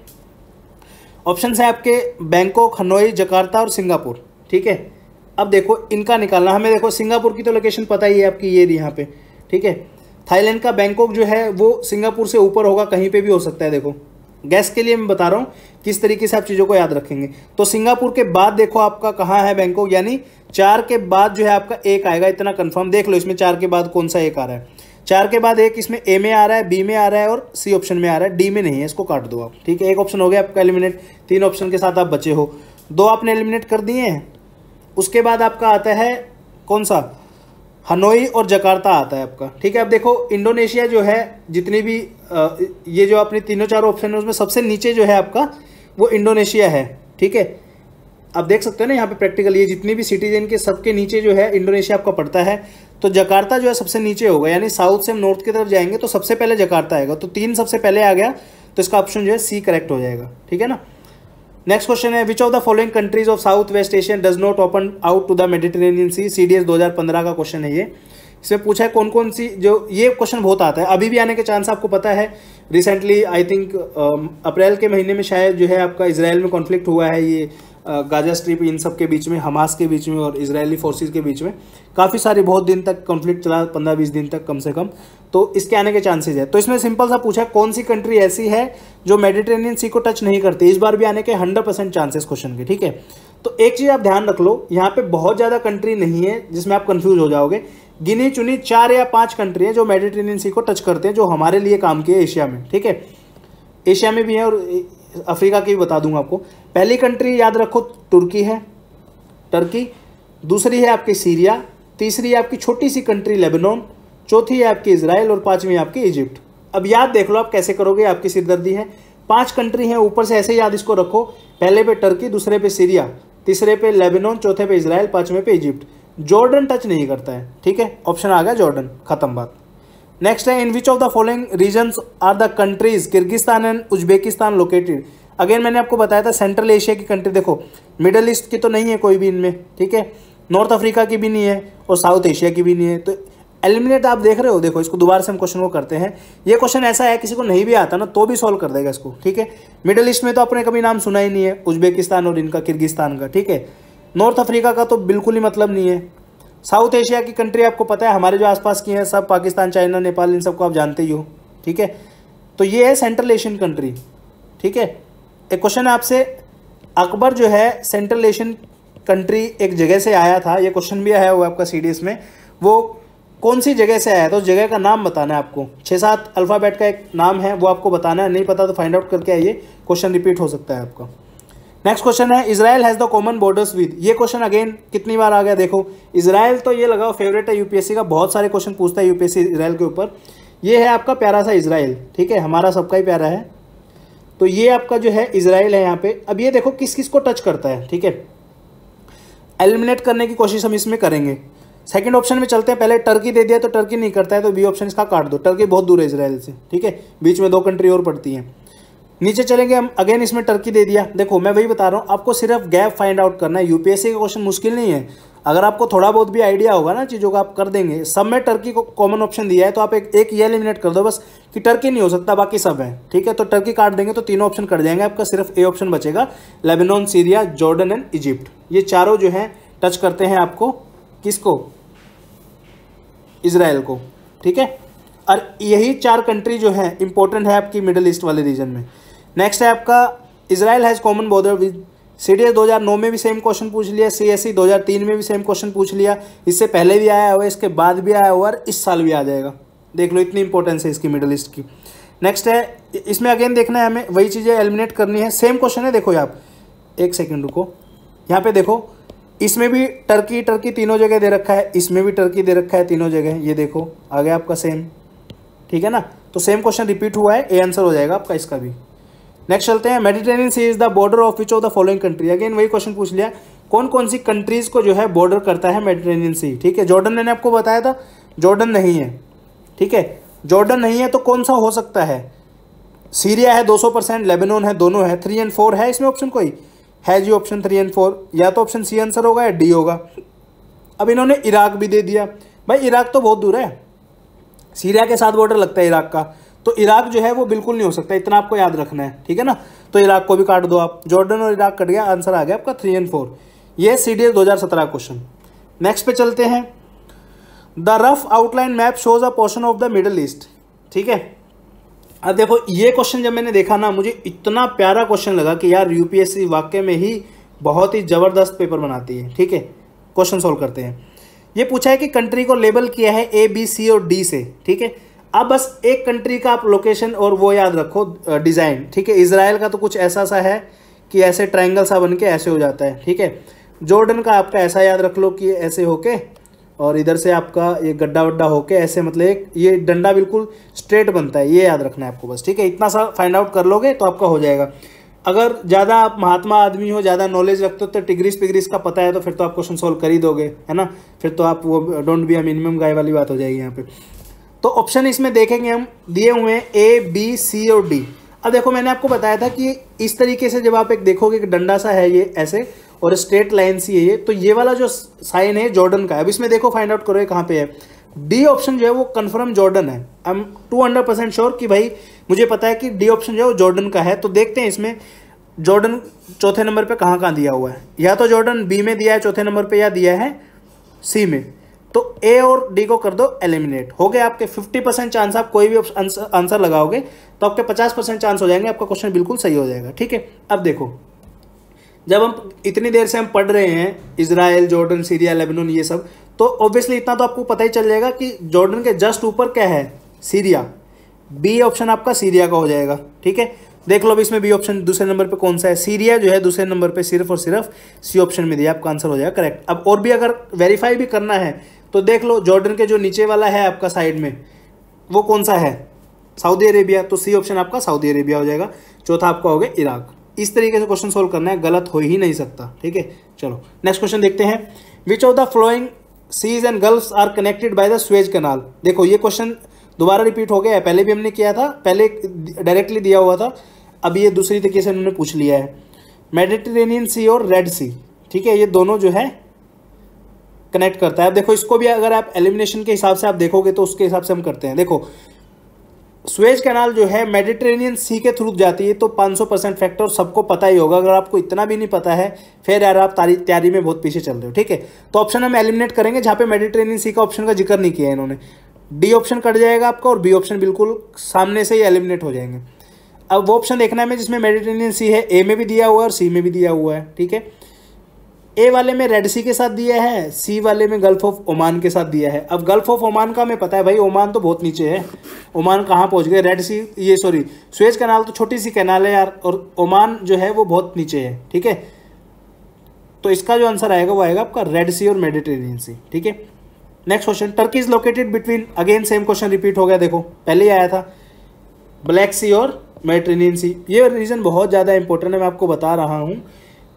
ऑप्शन है आपके बैंकॉक, हनोई, जकार्ता और सिंगापुर। ठीक है, अब देखो इनका निकालना हमें, देखो सिंगापुर की तो लोकेशन पता ही है आपकी, ये यहाँ पे। ठीक है, थाईलैंड का बैंकॉक जो है वो सिंगापुर से ऊपर होगा, कहीं पे भी हो सकता है। देखो गैस के लिए मैं बता रहा हूँ किस तरीके से आप चीज़ों को याद रखेंगे। तो सिंगापुर के बाद देखो आपका कहाँ है बैंकॉक, यानी 4 के बाद जो है आपका 1 आएगा, इतना कंफर्म देख लो इसमें 4 के बाद कौन सा 1 आ रहा है। 4 के बाद 1 इसमें ए में आ रहा है, बी में आ रहा है और सी ऑप्शन में आ रहा है, डी में नहीं है, इसको काट दो आप। ठीक है, 1 ऑप्शन हो गया आपका एलिमिनेट, 3 ऑप्शन के साथ आप बचे हो, 2 आपने एलिमिनेट कर दिए हैं। उसके बाद आपका आता है कौन सा, हनोई और जकार्ता आता है आपका। ठीक है, अब देखो इंडोनेशिया जो है, जितनी भी ये जो अपने तीनों 4 ऑप्शन है उसमें सबसे नीचे जो है आपका वो इंडोनेशिया है। ठीक है, आप देख सकते हो ना यहाँ पे प्रैक्टिकल, ये जितनी भी सिटीज इनके सबके नीचे जो है इंडोनेशिया आपका पड़ता है। तो जकार्ता जो है सबसे नीचे होगा, यानी साउथ से हम नॉर्थ की तरफ जाएंगे तो सबसे पहले जकार्ता आएगा, तो 3 सबसे पहले आ गया, तो इसका ऑप्शन जो है सी करेक्ट हो जाएगा। ठीक है ना। नेक्स्ट क्वेश्चन है which of the following countries of South West Asian does not open out to the Mediterranean Sea, CDS 2015 का क्वेश्चन है ये। इसमें पूछा है कौन कौन सी, जो ये क्वेश्चन बहुत आता है, अभी भी आने के चांस आपको पता है। रिसेंटली आई थिंक अप्रैल के महीने में शायद जो है आपका इजराइल में कॉन्फ्लिक्ट हुआ है, ये गाजा स्ट्रिप इन सब के बीच में, हमास के बीच में और इजरायली फोर्सेस के बीच में काफ़ी सारे बहुत दिन तक कॉन्फ्लिक्ट चला, 15-20 दिन तक कम से कम। तो इसके आने के चांसेस है। तो इसमें सिंपल सा पूछा कौन सी कंट्री ऐसी है जो मेडिटेरेनियन सी को टच नहीं करती, इस बार भी आने के 100% चांसेस क्वेश्चन के। ठीक है, तो एक चीज़ आप ध्यान रख लो, यहाँ पे बहुत ज़्यादा कंट्री नहीं है जिसमें आप कंफ्यूज हो जाओगे। गिनी चुनी 4 या 5 कंट्री है जो मेडिटेरेनियन सी को टच करते हैं, जो हमारे लिए काम किए एशिया में। ठीक है, एशिया में भी है और अफ्रीका की भी बता दूंगा आपको। पहली कंट्री याद रखो तुर्की है, टर्की। दूसरी है आपकी सीरिया, तीसरी है आपकी छोटी सी कंट्री लेबनान, चौथी है आपकी इजराइल और 5वीं आपकी इजिप्ट। अब याद देख लो आप कैसे करोगे, आपकी सिरदर्दी है। 5 कंट्री हैं, ऊपर से ऐसे याद इसको रखो, पहले पे टर्की, दूसरे पे सीरिया, तीसरे पे लेबनान, चौथे पे इजराइल, 5वें पे इजिप्ट। जॉर्डन टच नहीं करता है। ठीक है, ऑप्शन आ गया जॉर्डन, खत्म बात। नेक्स्ट है in which of the following regions are the countries Kyrgyzstan and Uzbekistan located. Again मैंने आपको बताया था सेंट्रल एशिया की कंट्री, देखो मिडल ईस्ट की तो नहीं है कोई भी इनमें। ठीक है, नॉर्थ अफ्रीका की भी नहीं है और साउथ एशिया की भी नहीं है, तो एलिमिनेट आप देख रहे हो। देखो इसको दोबारा से हम क्वेश्चन को करते हैं। ये क्वेश्चन ऐसा है किसी को नहीं भी आता ना तो भी सॉल्व कर देगा इसको। ठीक है, मिडल ईस्ट में तो अपने कभी नाम सुना ही नहीं है, उज्बेकिस्तान और इनका किर्गिस्तान का। ठीक है, नॉर्थ अफ्रीका का तो बिल्कुल ही मतलब नहीं है। साउथ एशिया की कंट्री आपको पता है, हमारे जो आसपास की हैं सब, पाकिस्तान, चाइना, नेपाल, इन सबको आप जानते ही हो। ठीक है, तो ये है सेंट्रल एशियन कंट्री। ठीक है, एक क्वेश्चन है आपसे, अकबर जो है सेंट्रल एशियन कंट्री एक जगह से आया था, ये क्वेश्चन भी आया हुआ आपका CDS में, वो कौन सी जगह से आया था, उस जगह का नाम बताना है आपको। 6-7 अल्फ़ाबेट का एक नाम है, वो आपको बताना है, नहीं पता तो फाइंड आउट करके आइए, क्वेश्चन रिपीट हो सकता है आपका। नेक्स्ट क्वेश्चन है Israel has the common borders with. ये क्वेश्चन अगेन कितनी बार आ गया, देखो इजराइल तो ये लगाओ फेवरेट है UPSC का, बहुत सारे क्वेश्चन पूछता है UPSC इजराइल के ऊपर। ये है आपका प्यारा सा इजराइल। ठीक है, हमारा सबका ही प्यारा है, तो ये आपका जो है इजराइल है यहाँ पे। अब ये देखो किस किस को टच करता है। ठीक है, एलिमिनेट करने की कोशिश हम इसमें करेंगे। सेकंड ऑप्शन में चलते हैं, पहले टर्की दे दिया तो टर्की नहीं करता है, तो बी ऑप्शन इसका काट दो, टर्की बहुत दूर है इजराइल से। ठीक है, बीच में 2 कंट्री और पड़ती हैं। नीचे चलेंगे हम, अगेन इसमें टर्की दे दिया। देखो मैं वही बता रहा हूँ, आपको सिर्फ गैप फाइंड आउट करना है। UPSC का क्वेश्चन मुश्किल नहीं है, अगर आपको थोड़ा बहुत भी आइडिया होगा ना चीज़ों का, आप कर देंगे। सब में टर्की को कॉमन ऑप्शन दिया है, तो आप एक ये एलिमिनेट कर दो बस, कि टर्की नहीं हो सकता, बाकी सब है। ठीक है, तो टर्की काट देंगे तो 3 ऑप्शन कट जाएंगे, आपका सिर्फ ए ऑप्शन बचेगा, Lebanon, Syria, Jordan and Egypt. ये चारों जो हैं टच करते हैं आपको, किसको, इजराइल को। ठीक है, और यही 4 कंट्री जो है इंपॉर्टेंट है आपकी मिडिल ईस्ट वाले रीजन में। नेक्स्ट है आपका Israel has common border with. CDS 2009 में भी सेम क्वेश्चन पूछ लिया, CSE 2003 में भी सेम क्वेश्चन पूछ लिया, इससे पहले भी आया हुआ है, इसके बाद भी आया हुआ है, इस साल भी आ जाएगा। देख लो इतनी इंपॉर्टेंस है इसकी मिडिल ईस्ट की। नेक्स्ट है, इसमें अगेन देखना है हमें, वही चीज़ें एलिमिनेट करनी है। सेम क्वेश्चन है, देखो आप 1 सेकेंड रुको, यहाँ पे देखो इसमें भी टर्की टर्की तीनों जगह दे रखा है, इसमें भी टर्की दे रखा है तीनों जगह, ये देखो आ गया आपका सेम। ठीक है ना, तो सेम क्वेश्चन रिपीट हुआ है, ए आंसर हो जाएगा आपका इसका भी। नेक्स्ट चलते हैं, Mediterranean Sea is the border of which of the following country. Again वही क्वेश्चन पूछ लिया, कौन कौन सी कंट्रीज को जो है बॉर्डर करता है मेडिटेरियन सी। ठीक है, जॉर्डन मैंने आपको बताया था, जॉर्डन नहीं है। ठीक है, जॉर्डन नहीं है तो कौन सा हो सकता है, सीरिया है 200%, लेबनान है, दोनों है। 3 और 4 है इसमें ऑप्शन कोई है जी, ऑप्शन 3 और 4, या तो ऑप्शन सी आंसर होगा या डी होगा। अब इन्होंने इराक भी दे दिया, भाई इराक तो बहुत दूर है, सीरिया के साथ बॉर्डर लगता है इराक का, तो इराक जो है वो बिल्कुल नहीं हो सकता, इतना आपको याद रखना है। ठीक है ना, तो इराक को भी काट दो आप, जॉर्डन और इराक कट गया, आंसर आ गया आपका 3 और 4। ये CDS 2017 क्वेश्चन। नेक्स्ट पे चलते हैं, the rough outline map shows a portion of the middle east. ठीक है, अब देखो ये क्वेश्चन जब मैंने देखा ना, मुझे इतना प्यारा क्वेश्चन लगा कि यार UPSC वाकई में ही बहुत ही ज़बरदस्त पेपर बनाती है। ठीक है, क्वेश्चन सोल्व करते हैं। ये पूछा है कि कंट्री को लेबल किया है A, B, C और D से। ठीक है, अब बस एक कंट्री का आप लोकेशन और वो याद रखो, डिज़ाइन। ठीक है, इजराइल का तो कुछ ऐसा सा है कि ऐसे ट्रायंगल सा बन के ऐसे हो जाता है। ठीक है, जॉर्डन का आपका ऐसा याद रख लो कि ऐसे होके और इधर से आपका ये गड्ढा वड्ढा होके ऐसे, मतलब एक ये डंडा बिल्कुल स्ट्रेट बनता है, ये याद रखना है आपको बस। ठीक है, इतना सा फाइंड आउट कर लोगे तो आपका हो जाएगा। अगर ज़्यादा आप महात्मा आदमी हो, ज़्यादा नॉलेज रखते हो, तो टिग्रिस पिग्रिस का पता है तो फिर तो आप क्वेश्चन सोल्व कर ही दोगे, है ना। फिर तो आप वो डोंट बी अ मिनिमम गाय वाली बात हो जाएगी यहाँ पे। तो ऑप्शन इसमें देखेंगे हम, दिए हुए हैं A, B, C और D। अब देखो मैंने आपको बताया था कि इस तरीके से जब आप एक देखोगे कि डंडा सा है ये ऐसे और स्ट्रेट लाइन सी है ये, तो ये वाला जो साइन है जॉर्डन का है। अब इसमें देखो फाइंड आउट करो ये कहाँ पे है। डी ऑप्शन जो है वो कंफर्म जॉर्डन है। आई एम 200% श्योर कि भाई मुझे पता है कि डी ऑप्शन जो है वो जॉर्डन का है। तो देखते हैं इसमें जॉर्डन चौथे नंबर पे कहाँ कहाँ दिया हुआ है। या तो जॉर्डन बी में दिया है चौथे नंबर पे, या दिया है सी में। तो ए और डी को कर दो एलिमिनेट। हो गए आपके 50% चांस, आप कोई भी आंसर लगाओगे तो आपके 50% चांस हो जाएंगे, आपका क्वेश्चन बिल्कुल सही हो जाएगा। ठीक है, अब देखो जब हम इतनी देर से हम पढ़ रहे हैं इजराइल, जॉर्डन, सीरिया, लेबनान ये सब, तो ऑब्वियसली इतना तो आपको पता ही चल जाएगा कि जॉर्डन के जस्ट ऊपर क्या है, सीरिया। बी ऑप्शन आपका सीरिया का हो जाएगा। ठीक है, देख लो अब इसमें बी ऑप्शन दूसरे नंबर पे कौन सा है, सीरिया जो है दूसरे नंबर पे सिर्फ और सिर्फ सी ऑप्शन में दिया, आपका आंसर हो जाएगा करेक्ट। अब और भी अगर वेरीफाई भी करना है तो देख लो जॉर्डन के जो नीचे वाला है आपका साइड में वो कौन सा है, सऊदी अरेबिया, तो सी ऑप्शन आपका सऊदी अरेबिया हो जाएगा। चौथा आपका हो गया इराक। इस तरीके से क्वेश्चन सोल्व करना है, गलत हो ही नहीं सकता। ठीक है, चलो नेक्स्ट क्वेश्चन देखते हैं। Which of the following seas and gulfs are connected by the Suez Canal. देखो ये क्वेश्चन दोबारा रिपीट हो गया है, पहले भी हमने किया था, पहले डायरेक्टली दिया हुआ था, अब ये दूसरी तरीके से उन्होंने पूछ लिया है। मेडिटेरेनियन सी और रेड सी, ठीक है, ये दोनों जो है कनेक्ट करता है। अब देखो इसको भी अगर आप एलिमिनेशन के हिसाब से आप देखोगे तो उसके हिसाब से हम करते हैं। देखो स्वेज कैनाल जो है मेडिटेरेनियन सी के थ्रू जाती है, तो 500% फैक्टर सबको पता ही होगा। अगर आपको इतना भी नहीं पता है फिर यार आप तैयारी में बहुत पीछे चल रहे हो। ठीक है, तो ऑप्शन हम एलिमिनेट करेंगे जहाँ पे मेडिटेरेनियन सी का ऑप्शन का जिक्र नहीं किया है इन्होंने। डी ऑप्शन कट जाएगा आपका और बी ऑप्शन बिल्कुल सामने से ही एलिमिनेट हो जाएंगे। अब वो ऑप्शन देखना है हमें जिसमें मेडिटेरेनियन सी है, ए में भी दिया हुआ है और सी में भी दिया हुआ है। ठीक है, ए वाले में रेड सी के साथ दिया है, सी वाले में गल्फ ऑफ ओमान के साथ दिया है। अब गल्फ ऑफ ओमान का हमें पता है भाई, ओमान तो बहुत नीचे है, ओमान कहाँ पहुँच गए, रेड सी ये सॉरी स्वेज कैनाल तो छोटी सी कैनाल है यार, और ओमान जो है वो बहुत नीचे है। ठीक है, तो इसका जो आंसर आएगा वो आएगा आपका रेड सी और मेडिटेरेनियन सी। ठीक है, next question, Turkey is located between, again same question repeat हो गया, देखो पहले ही आया था, ब्लैक सी और मेडिटेरेनियन सी। ये रीजन बहुत ज़्यादा इंपॉर्टेंट है, मैं आपको बता रहा हूँ।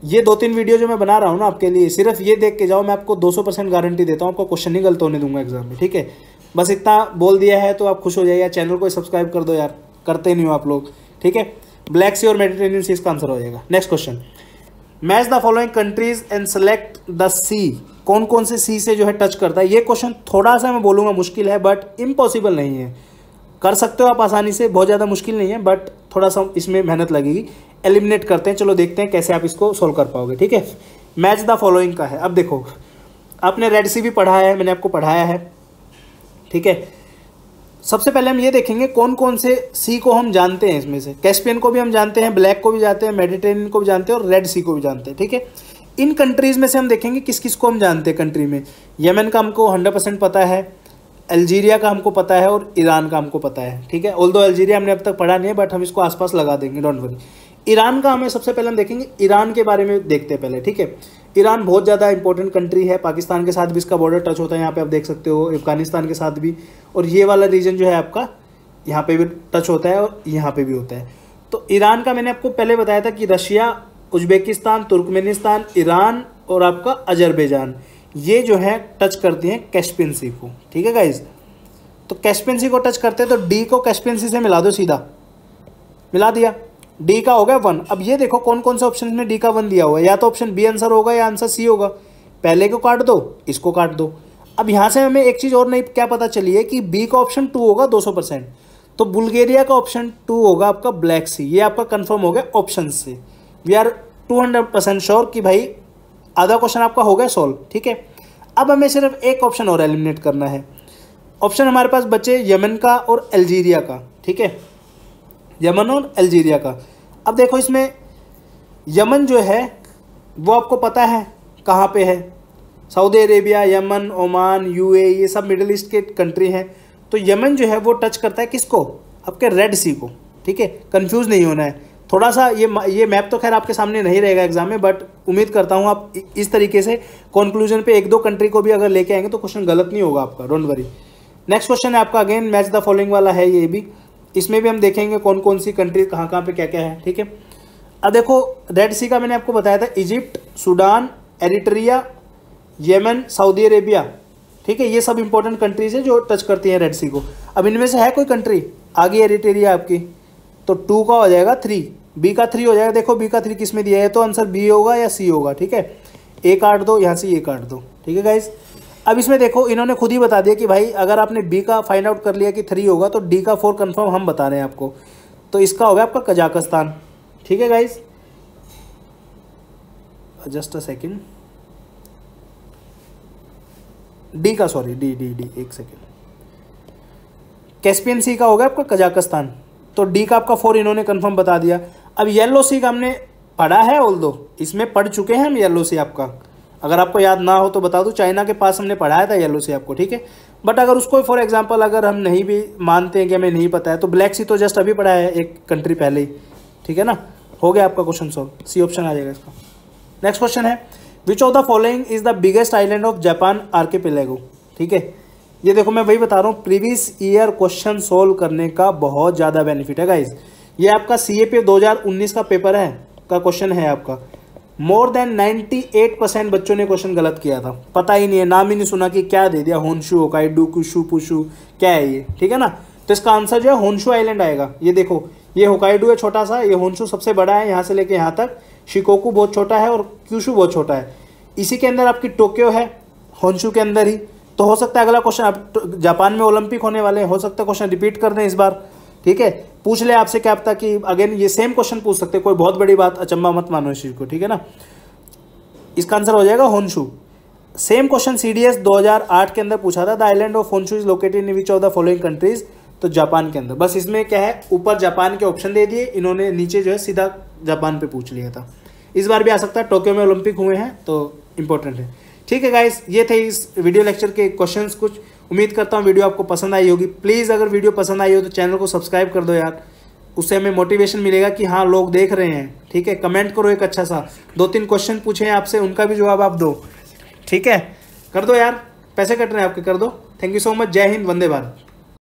ये 2-3 वीडियो जो मैं बना रहा हूँ ना आपके लिए, सिर्फ ये देख के जाओ, मैं आपको 200% गारंटी देता हूँ, आपको क्वेश्चन नहीं गलत होने दूंगा एग्जाम में। ठीक है, बस इतना बोल दिया है तो आप खुश हो जाइए, चैनल को सब्सक्राइब कर दो यार, करते नहीं हो आप लोग। ठीक है, ब्लैक सी और मेडिटेरेनियन सी इसका आंसर हो जाएगा। Next question, match the following countries and select the sea. कौन कौन से सी से जो है टच करता है। ये क्वेश्चन थोड़ा सा मैं बोलूँगा मुश्किल है, बट इम्पॉसिबल नहीं है, कर सकते हो आप आसानी से, बहुत ज़्यादा मुश्किल नहीं है, बट थोड़ा सा इसमें मेहनत लगेगी। एलिमिनेट करते हैं, चलो देखते हैं कैसे आप इसको सोल्व कर पाओगे। ठीक है, मैच द फॉलोइंग का है। अब देखो आपने रेड सी भी पढ़ा है, मैंने आपको पढ़ाया है। ठीक है, सबसे पहले हम ये देखेंगे कौन कौन से सी को हम जानते हैं। इसमें से कैस्पियन को भी हम जानते हैं, ब्लैक को भी जानते हैं, मेडिटेरेनियन को भी जानते हैं और रेड सी को भी जानते हैं। ठीक है, इन कंट्रीज़ में से हम देखेंगे किस किस को हम जानते हैं कंट्री में। यमन का हमको 100% पता है, अल्जीरिया का हमको पता है और ईरान का हमको पता है। ठीक है, ऑल्दो अल्जीरिया हमने अब तक पढ़ा नहीं है, बट हम इसको आसपास लगा देंगे, डोंट वरी। ईरान का हमें सबसे पहले हम देखेंगे, ईरान के बारे में देखते हैं पहले। ठीक है, ईरान बहुत ज़्यादा इंपॉर्टेंट कंट्री है, पाकिस्तान के साथ भी इसका बॉर्डर टच होता है, यहाँ पे आप देख सकते हो, अफगानिस्तान के साथ भी। और ये वाला रीजन जो है आपका यहाँ पे भी टच होता है और यहाँ पे भी होता है। तो ईरान का मैंने आपको पहले बताया था कि रशिया, उज्बेकिस्तान, तुर्कमेनिस्तान, ईरान और आपका अजरबैजान, ये जो है टच करती हैं कैस्पियन सी को। ठीक है गाइज, तो कैस्पियन सी को टच करते हैं, तो डी को कैस्पियन सी से मिला दो, सीधा मिला दिया, डी का हो गया 1। अब ये देखो कौन कौन से ऑप्शन में डी का 1 दिया हुआ है, या तो ऑप्शन बी आंसर होगा या आंसर सी होगा। पहले को काट दो, इसको काट दो। अब यहाँ से हमें एक चीज़ और नहीं क्या पता चली है कि बी का ऑप्शन 2 होगा 200%, तो बुल्गारिया का ऑप्शन 2 होगा आपका ब्लैक सी। ये आपका कंफर्म हो गया ऑप्शन से। वी आर 200% श्योर कि भाई आधा क्वेश्चन आपका हो गया सॉल्व। ठीक है, अब हमें सिर्फ एक ऑप्शन और एलिमिनेट करना है। ऑप्शन हमारे पास बचे यमन का और अल्जीरिया का। ठीक है, यमन और अल्जीरिया का। अब देखो इसमें यमन जो है वो आपको पता है कहाँ पे है, Saudi Arabia, Yemen, Oman, UAE, ये सब मिडिल ईस्ट के कंट्री हैं। तो यमन जो है वो टच करता है किसको, आपके रेड सी को। ठीक है, कंफ्यूज नहीं होना है। थोड़ा सा ये मैप तो खैर आपके सामने नहीं रहेगा एग्जाम में, बट उम्मीद करता हूँ आप इस तरीके से कंक्लूजन पे 1-2 कंट्री को भी अगर लेके आएंगे तो क्वेश्चन गलत नहीं होगा आपका, डोंट वरी। नेक्स्ट क्वेश्चन है आपका अगेन मैच द फॉलोइंग वाला है ये भी। इसमें भी हम देखेंगे कौन कौन सी कंट्री कहाँ कहाँ पे क्या क्या है। ठीक है, अब देखो रेड सी का मैंने आपको बताया था इजिप्ट, सूडान, एरिट्रिया, येमन, सऊदी अरेबिया। ठीक है, ये सब इंपॉर्टेंट कंट्रीज है जो टच करती हैं रेड सी को। अब इनमें से है कोई कंट्री, आगे एरिट्रिया आपकी, तो 2 का हो जाएगा 3, बी का 3 हो जाएगा। देखो बी का 3 किस में दिया है, तो आंसर बी होगा या सी होगा। ठीक है, ए काट दो, यहाँ से ये काट दो। ठीक है गाइज, अब इसमें देखो इन्होंने खुद ही बता दिया कि भाई अगर आपने बी का फाइंड आउट कर लिया कि 3 होगा तो डी का 4 कंफर्म हम बता रहे हैं आपको। तो इसका होगा आपका कजाकिस्तान। ठीक है guys, just a second, D का सॉरी डी डी डी एक सेकेंड, कैस्पियन सी का होगा आपका कजाकिस्तान। तो डी का आपका 4 इन्होंने कंफर्म बता दिया। अब येलो सी का हमने पढ़ा है, ऑल दो इसमें पढ़ चुके हैं हम येलो सी आपका, अगर आपको याद ना हो तो बता दूं, चाइना के पास हमने पढ़ाया था येलो सी आपको। ठीक है, बट अगर उसको फॉर एग्जांपल अगर हम नहीं भी मानते हैं कि हमें नहीं पता है तो ब्लैक सी तो जस्ट अभी पढ़ा है एक कंट्री पहले ही। ठीक है ना, हो गया आपका क्वेश्चन सॉल्व, सी ऑप्शन आ जाएगा इसका। नेक्स्ट क्वेश्चन है which of the following is the biggest island of Japan archipelago. ठीक है, ये देखो मैं वही बता रहा हूँ, प्रीवियस ईयर क्वेश्चन सोल्व करने का बहुत ज़्यादा बेनिफिट है गाइज। ये आपका CAP 2019 का पेपर है का क्वेश्चन है आपका। मोर देन 98% बच्चों ने क्वेश्चन गलत किया था, पता ही नहीं है, नाम ही नहीं सुना कि क्या दे दिया, होन्शु, होकाइडो, कुशु, पुशु, क्या है ये। ठीक है ना, तो इसका आंसर जो है होन्शु आइलैंड आएगा। ये देखो ये होकाइडो है छोटा सा, ये होन्शु सबसे बड़ा है यहाँ से लेके यहाँ तक, शिकोकू बहुत छोटा है और क्यूशु बहुत छोटा है। इसी के अंदर आपकी टोक्यो है, होन्शु के अंदर ही। तो हो सकता है अगला क्वेश्चन, अब जापान में ओलंपिक होने वाले हैं, हो सकता है क्वेश्चन रिपीट कर दें इस बार। ठीक है, पूछ ले आपसे, क्या पता कि अगेन ये सेम क्वेश्चन पूछ सकते, कोई बहुत बड़ी बात, अचंबा मत मानो इस चीज़ को। ठीक है ना, इसका आंसर हो जाएगा होन्शु। सेम क्वेश्चन CDS 2008 के अंदर पूछा था, the island of Honshu is located in which of the following countries. तो जापान के अंदर, बस इसमें क्या है, ऊपर जापान के ऑप्शन दे दिए इन्होंने, नीचे जो है सीधा जापान पे पूछ लिया था। इस बार भी आ सकता है, टोक्यो में ओलंपिक हुए हैं तो इंपॉर्टेंट है। ठीक है गाइस, ये थे इस वीडियो लेक्चर के क्वेश्चंस कुछ। उम्मीद करता हूँ वीडियो आपको पसंद आई होगी। प्लीज़ अगर वीडियो पसंद आई हो तो चैनल को सब्सक्राइब कर दो यार, उससे हमें मोटिवेशन मिलेगा कि हाँ लोग देख रहे हैं। ठीक है, कमेंट करो एक अच्छा सा, 2-3 क्वेश्चन पूछे हैं आपसे, उनका भी जवाब आप दो। ठीक है, कर दो यार, पैसे कट रहे हैं आपके, कर दो। थैंक यू सो मच, जय हिंद, वंदे भारत।